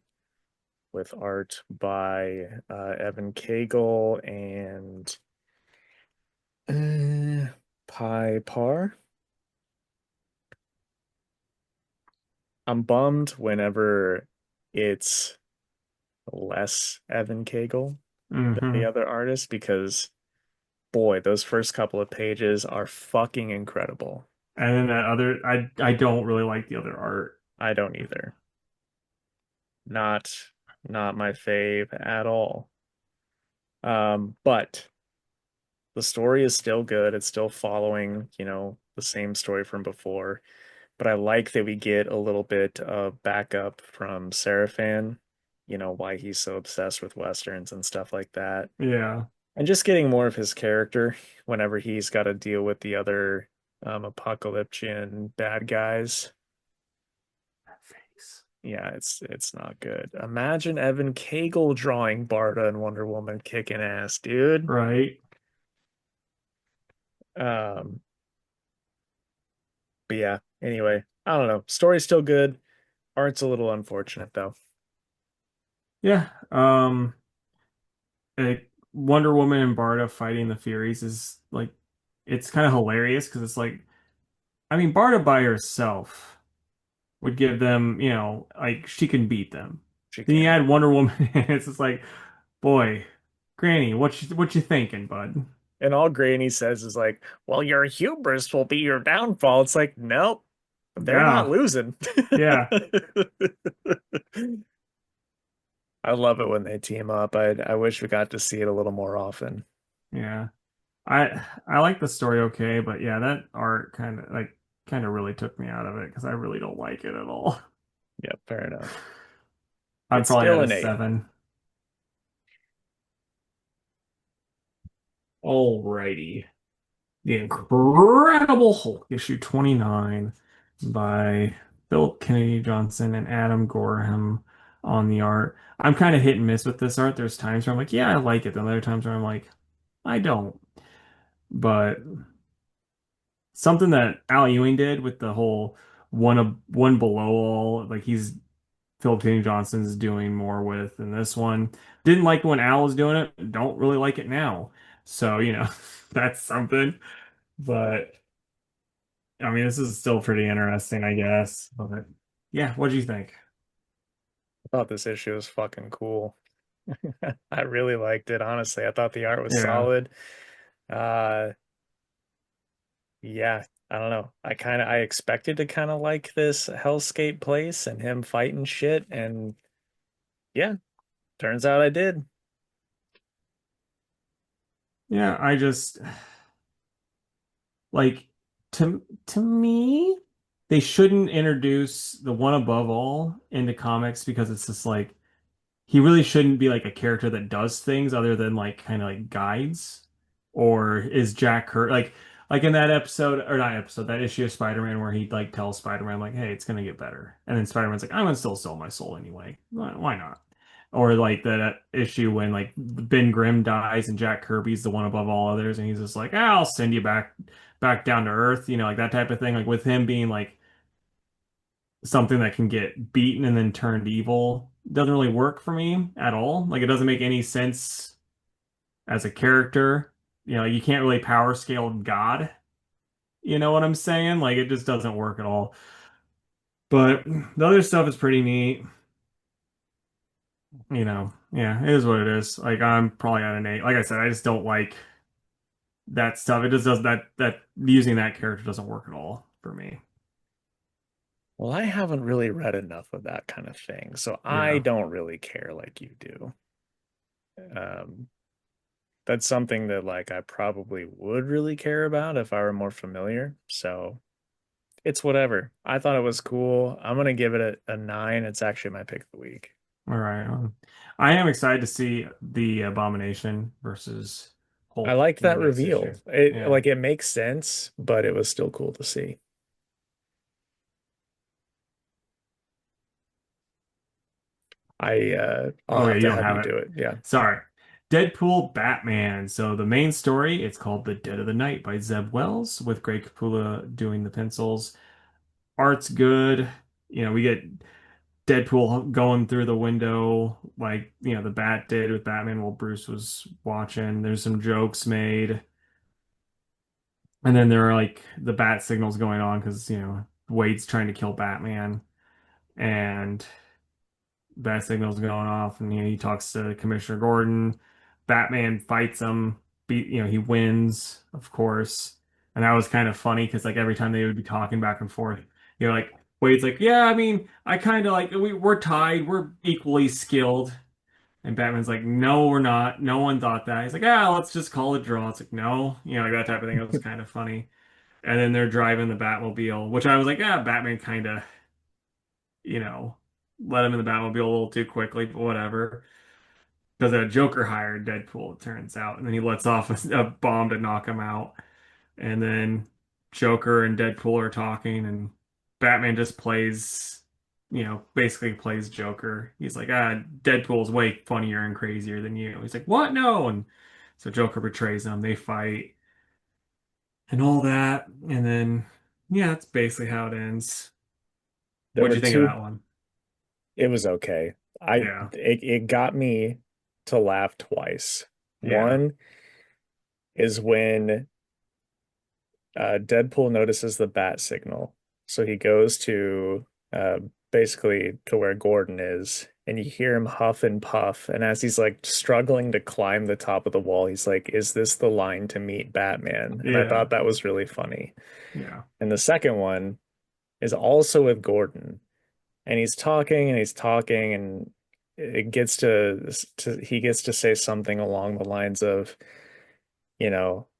with art by Evan Cagle and Pi Par. I'm bummed whenever it's less Evan Cagle than the Hmm. other artists because boy, those first couple of pages are fucking incredible. And then that other, I don't really like the other art. I don't either. Not not my fave at all. But the story is still good. It's still following, the same story from before. But I like that we get a little bit of backup from Seraphan, why he's so obsessed with Westerns and stuff like that. Yeah. And just getting more of his character whenever he's got to deal with the other apocalyptian bad guys. That face. Yeah, it's not good. Imagine Evan Cagle drawing Barda and Wonder Woman kicking ass, dude. Right. Um, but yeah, anyway, I don't know. Story's still good. Art's a little unfortunate though. Yeah. Wonder Woman and Barda fighting the Furies is like, it's kind of hilarious because it's like, I mean, Barda by herself would give them, like she can beat them. She Then you can. add Wonder Woman, and it's just like, boy, Granny, what you thinking, bud? And all Granny says is like, well, your hubris will be your downfall. It's like, nope, they're not Yeah, losing. yeah, I love it when they team up. I wish we got to see it a little more often. yeah. I like the story okay, but yeah, that art kind of really took me out of it because I really don't like it at all. Yep, fair enough. I'm It's probably at still a an eight. 7. Alrighty. The Incredible Hulk, issue 29 by Philip Kennedy Johnson and Adam Gorham on the art. I'm kind of hit and miss with this art. There's times where I'm like, yeah, I like it. Then other times where I'm like, I don't. But something that Al Ewing did with the whole one below all, like he's Philip Kennedy Johnson's doing more with in this one. Didn't like when Al was doing it. Don't really like it now. So, that's something. But I mean, this is still pretty interesting, I guess. But yeah, what do you think? I thought this issue was fucking cool. I really liked it, honestly. I thought the art was Yeah. solid. Uh yeah, I don't know. I expected to kind of like this hellscape place and him fighting shit, and yeah, turns out I did. Yeah, I just like to me, they shouldn't introduce the one above all into comics because it's just like he really shouldn't be like a character that does things other than like kind of like guides or is Jack Kirby like in that episode or not episode that issue of Spider-Man where he like tells Spider-Man like hey it's gonna get better and then Spider-Man's like I'm gonna still sell my soul anyway why not or like that issue when like Ben Grimm dies and Jack Kirby's the one above all others and he's just like ah, I'll send you back down to earth like that type of thing like with him being like something that can get beaten and then turned evil doesn't really work for me at all. Like it doesn't make any sense as a character. You can't really power scale God. You know what I'm saying? Like it just doesn't work at all. But the other stuff is pretty neat. Yeah, it is what it is. Like I'm probably at an 8. Like I said, I just don't like that stuff. It just does that using that character doesn't work at all for me. Well, I haven't really read enough of that kind of thing, so I Yeah. don't really care like you do. Um, that's something that like I probably would really care about if I were more familiar. So it's whatever. I thought it was cool. I'm gonna give it a 9. It's actually my pick of the week. All right. I am excited to see the Abomination versus I Hulk liked in the that next issue. reveal. It Yeah. like it makes sense, but it was still cool to see. I'll Oh yeah, have you to don't have have you it. do it. Yeah. Sorry. Deadpool Batman. So the main story, it's called The Dead of the Night by Zeb Wells with Greg Capullo doing the pencils. Art's good. We get Deadpool going through the window like, the Bat did with Batman while Bruce was watching. There's some jokes made. And then there are like the bat signals going on because, Wade's trying to kill Batman and bat signals going off. And, he talks to Commissioner Gordon. Batman fights him. He wins, of course. And that was kind of funny because like every time they would be talking back and forth, like Wade's like, yeah, I mean, I kind of like we're tied. We're equally skilled. And Batman's like, no, we're not. No one thought that. He's like, ah, let's just call it draw. It's like, no, like that type of thing. It was kind of funny. And then they're driving the Batmobile, which I was like, Batman kind of, you know, let him in the Batmobile a little too quickly, but whatever. Because a Joker hired Deadpool, it turns out, and then he lets off a bomb to knock him out. And then Joker and Deadpool are talking, and Batman just plays, basically plays Joker. He's like, Deadpool's way funnier and crazier than you. He's like, what? No. And so Joker betrays him. They fight and all that. And then, yeah, that's basically how it ends. There What'd were you think of two. that one? It was okay. Yeah. It got me to laugh twice. Yeah. One is when Deadpool notices the bat signal. So he goes to uh, basically to where Gordon is, and you hear him huff and puff. And as he's like struggling to climb the top of the wall, he's like, "Is this the line to meet Batman?" And I Yeah. thought that was really funny. Yeah. And the second one is also with Gordon, and he's talking, and it gets to he gets to say something along the lines of,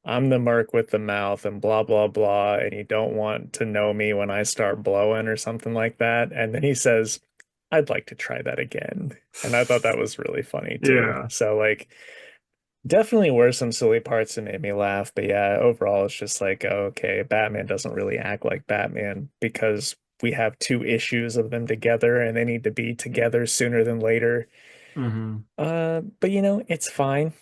I'm the merc with the mouth and blah, blah, blah. And you don't want to know me when I start blowing or something like that. And then he says, I'd like to try that again. And I thought that was really funny too. Yeah. So, like, definitely were some silly parts that made me laugh. But yeah, overall, it's just like, oh, okay, Batman doesn't really act like Batman because we have two issues of them together and they need to be together sooner than later. Hmm. But it's fine.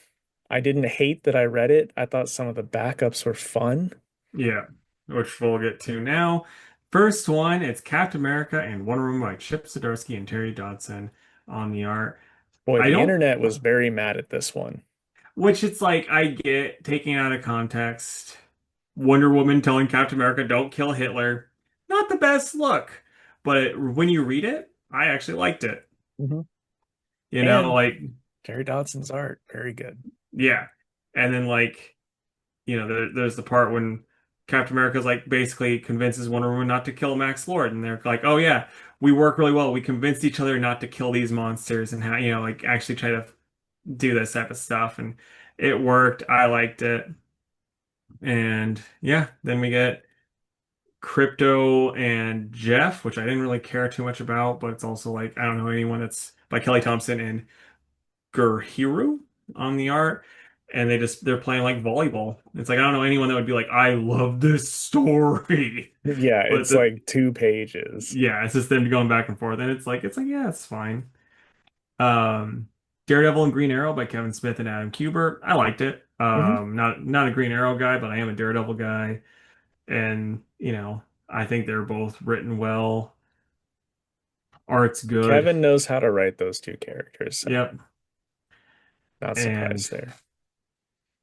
I didn't hate that I read it. I thought some of the backups were fun. Yeah. Which we'll get to now. First one, it's Captain America and Wonder Woman by Chip Zdarsky and Terry Dodson on the art. Boy, I the don't, internet was very mad at this one. which it's like, I get taking out of context. Wonder Woman telling Captain America, don't kill Hitler. Not the best look. But when you read it, I actually liked it. Hmm. Like, And Terry Dodson's art, very good. yeah. And then like, there's the part when Captain America's like basically convinces Wonder Woman not to kill Max Lord, and they're like, "Oh yeah, we work really well. We convinced each other not to kill these monsters, and how like actually try to do this type of stuff." And it worked. I liked it, and yeah, then we get Crypto and Jeff, which I didn't really care too much about, but it's also like I don't know anyone that's by Kelly Thompson and Gurhiru on the art, and they're playing like volleyball. It's like I don't know anyone that would be like, I love this story. Yeah, But it's like 2 pages. yeah, it's just them going back and forth, and it's like yeah, it's fine. Um, Daredevil and Green Arrow by Kevin Smith and Adam Kubert. I liked it. Hmm. Not a Green Arrow guy, but I am a Daredevil guy, and I think they're both written well. Art's good. Kevin knows how to write those two characters, so Yep. not And surprised there.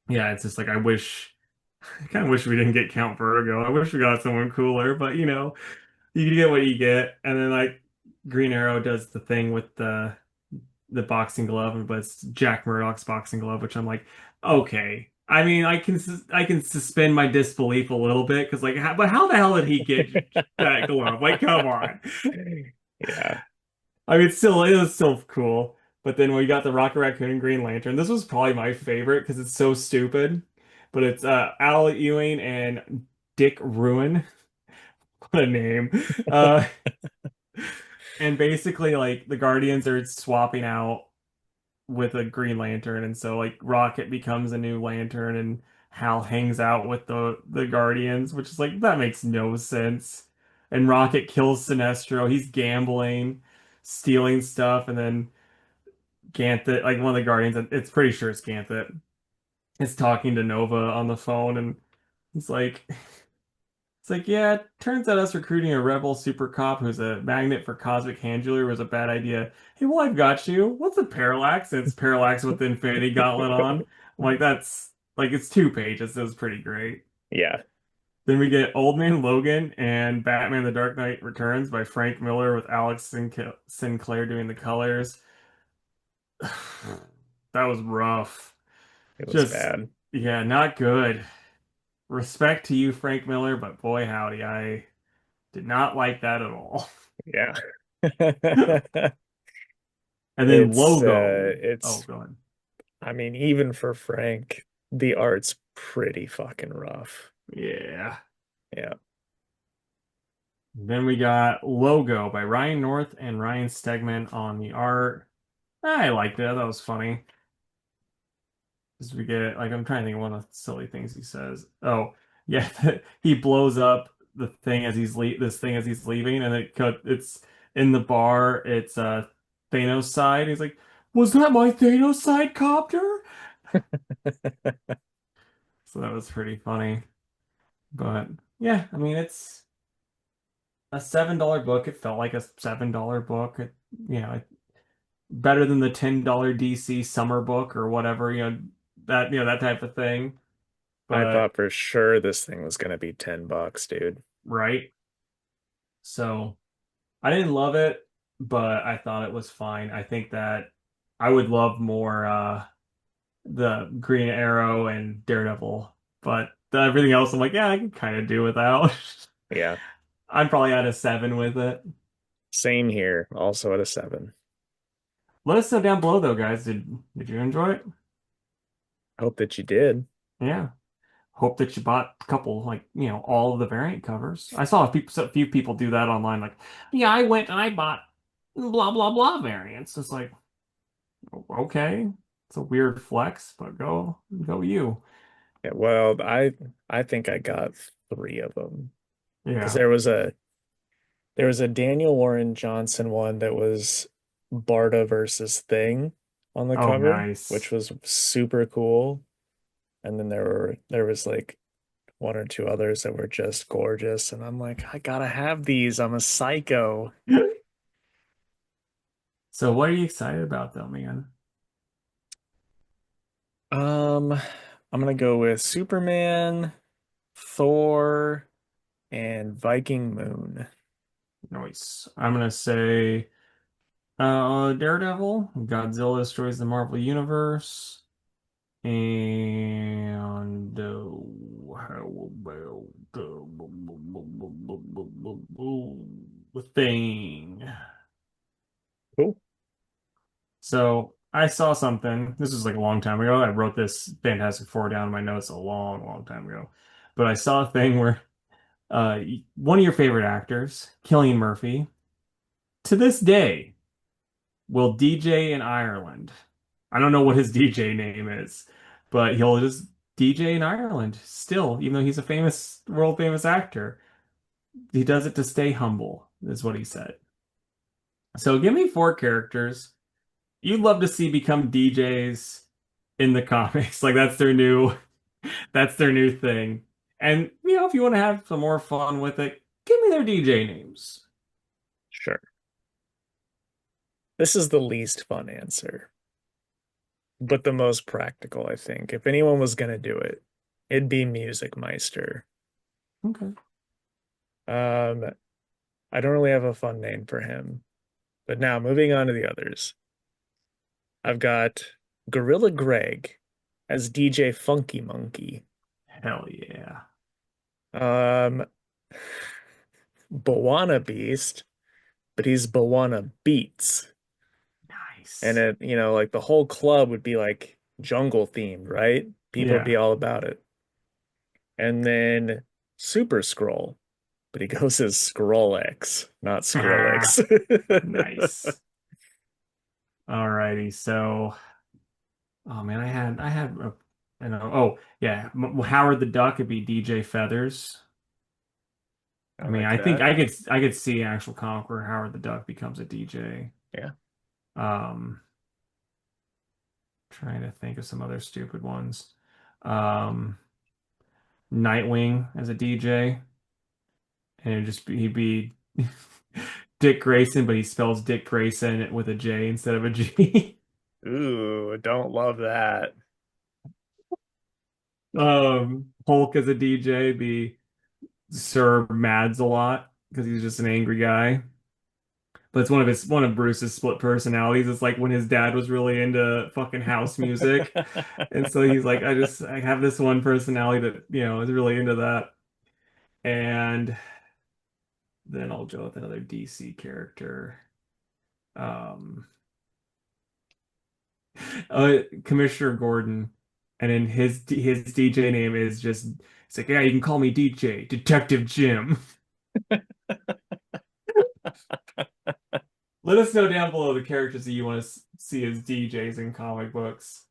yeah, it's just like I kind of wish we didn't get Count Vertigo. I wish we got someone cooler, but you get what you get. And then like Green Arrow does the thing with the boxing glove, but it's Jack Murdoch's boxing glove, which I'm like, okay, I mean, I can suspend my disbelief a little bit because like, but how the hell did he get that glove? Like, come on. Yeah. I mean, it was still cool. But then we got the Rocket Raccoon and Green Lantern. This was probably my favorite because it's so stupid. But it's Al Ewing and Dick Ruin. What a name. Uh, and basically, like the Guardians are swapping out with a Green Lantern, and so like Rocket becomes a new Lantern, and Hal hangs out with the Guardians, which is like that makes no sense. And Rocket kills Sinestro. He's gambling, stealing stuff, and then Ganthet, like one of the Guardians, it's pretty sure it's Ganthet, is talking to Nova on the phone, and he's like, it's like, yeah, it turns out us recruiting a rebel super cop who's a magnet for cosmic hand jewelry was a bad idea. Hey, well, I've got you. What's a parallax? And it's parallax with the Infinity Gauntlet on. I'm like, that's like it's 2 pages. It was pretty great. Yeah, Then we get Old Man Logan and Batman: The Dark Knight Returns by Frank Miller with Sinclair doing the colors. That was rough. it was Just, bad. yeah, not good. Respect to you, Frank Miller, but boy, howdy, I did not like that at all. Yeah. And then Logo. Oh, It's go ahead. I mean, even for Frank, the art's pretty fucking rough. Yeah. Yeah. Then we got Logo by Ryan North and Ryan Stegman on the art. I liked it. That was funny. Because we get, like, I'm trying to think of one of the silly things he says. Oh, yeah. He blows up the thing as this thing as he's leaving, and it's in the bar. It's Thanos' side. He's like, was that my Thanos side copter? So that was pretty funny. But yeah, I mean, it's a $7 book. It felt like a $7 book. Better than the $10 DC summer book or whatever, that type of thing. I But thought for sure this thing was gonna be $10, dude. right. So I didn't love it, but I thought it was fine. I think that I would love more the Green Arrow and Daredevil, but everything else I'm like, yeah, I can kind of do without. Yeah. I'm probably at a 7 with it. Same here, also at a 7. Let us know down below though, guys. Did you enjoy it? Hope that you did. Yeah. Hope that you bought a couple, like, all of the variant covers. I saw a few people do that online, like, yeah, I went and I bought blah blah blah variants. It's like, okay, it's a weird flex, but go you. Yeah, well, I think I got 3 of them because Yeah. there was a Daniel Warren Johnson one that was Barda versus Thing on the Oh, cover, which nice. was super cool. And then there was like one or two others that were just gorgeous. And I'm like, I gotta have these. I'm a psycho. So what are you excited about though, man? Um, I'm gonna go with Superman, Thor, and Viking Moon. Nice. I'm gonna say Daredevil, Godzilla destroys the Marvel Universe. And how about the thing? Cool. So I saw something. This was like a long time ago. I wrote this Fantastic Four down in my notes a long, long time ago. But I saw a thing where one of your favorite actors, Cillian Murphy, to this day will DJ in Ireland. I don't know what his DJ name is, but he'll just DJ in Ireland still, even though he's a famous, world famous actor. He does it to stay humble, is what he said. So give me 4 characters you'd love to see become DJs in the comics. Like that's their new thing. And if you want to have some more fun with it, give me their DJ names. Sure. This is the least fun answer, but the most practical, I think. If anyone was gonna do it, it'd be Music Meister. Okay. Um, I don't really have a fun name for him. But now moving on to the others. I've got Gorilla Greg as DJ Funky Monkey. Hell yeah. Um, Bawana Beast, but he's Bawana Beats. And Nice. it, like the whole club would be like jungle themed, right? People would be Yeah. all about it. And then Super Scroll, but he goes as Scrollex, not Ah, Skrillex. nice. Alrighty. So, oh man, I had I know. Oh yeah, Howard the Duck could be DJ Feathers. I I mean, like I think that. I could see an actual comic where Howard the Duck becomes a DJ. Yeah. Um, Trying to think of some other stupid ones. Um, Nightwing as a DJ, and he'd be Dick Grayson, but he spells Dick Grayson with a J instead of a G. Ooh, don't love that. Hulk as a DJ be Sir Mads a lot because he's just an angry guy. But it's one of Bruce's split personalities. It's like when his dad was really into fucking house music. And so he's like, I have this one personality that, is really into that. And then I'll go with another DC character. Um Commissioner Gordon. And then his DJ name is just it's like, yeah, you can call me DJ, Detective Jim. Let us know down below the characters that you want to see as DJs in comic books.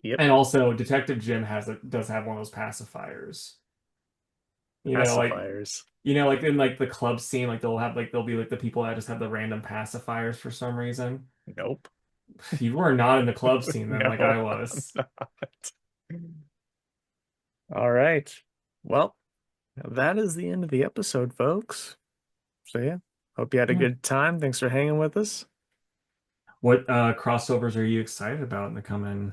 Yep. And also, Detective Jim does have one of those pacifiers. You know, like Pacifiers. like in like the club scene, like they'll be like the people that just have the random pacifiers for some reason. Nope. You were not in the club scene then, like I No, I'm was. not. All right. Well, that is the end of the episode, folks. So yeah, hope you had a Yeah. good time. Thanks for hanging with us. What crossovers are you excited about in the coming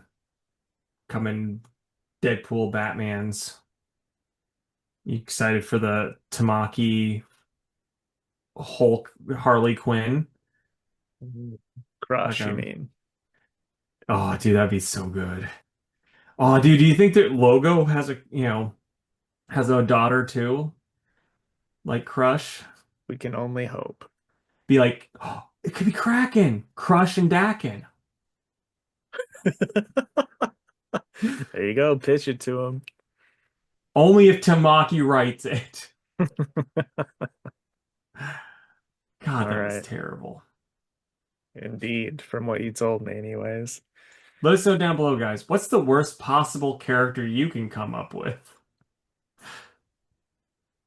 Deadpool Batmans? You excited for the Tamaki Hulk Harley Quinn? Like Crush, you I'm mean? Oh, dude, that'd be so good. Oh, dude, do you think that Logo has a daughter too? Like Crush? We can only hope. Be like, oh, it could be Kraken, Crush and Daken. There you go. Pitch it to him. Only if Tamaki writes it. God, All that is right. terrible. Indeed, from what you told me, anyways. Let us know down below, guys. What's the worst possible character you can come up with?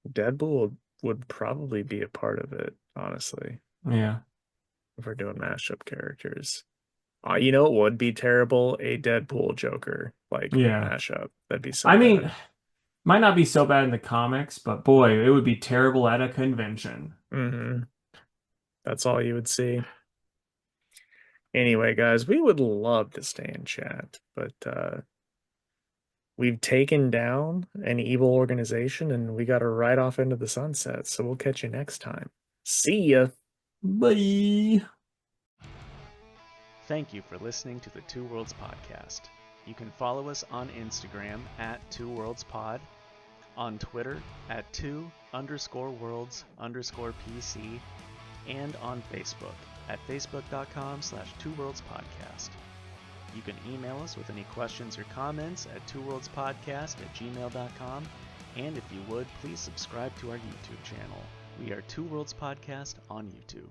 Deadpool would probably be a part of it, honestly, Yeah. if we're doing mashup characters. You know what would be terrible? A Deadpool Joker, like Yeah. mashup. That'd be so I mean, bad. might not be so bad in the comics, but boy, it would be terrible at a convention. That's all you would see. Anyway, guys, we would love to stay in chat, but we've taken down an evil organization and we got to ride off into the sunset. So we'll catch you next time. See ya. Bye. Thank you for listening to the Two Worlds Podcast. You can follow us on Instagram at Two Worlds Pod, on Twitter at two_worlds_PC, and on Facebook at facebook.com/twoworldspodcast. You can email us with any questions or comments at twoworldspodcast@gmail.com, and if you would, please subscribe to our YouTube channel. We are Two Worlds Podcast on YouTube.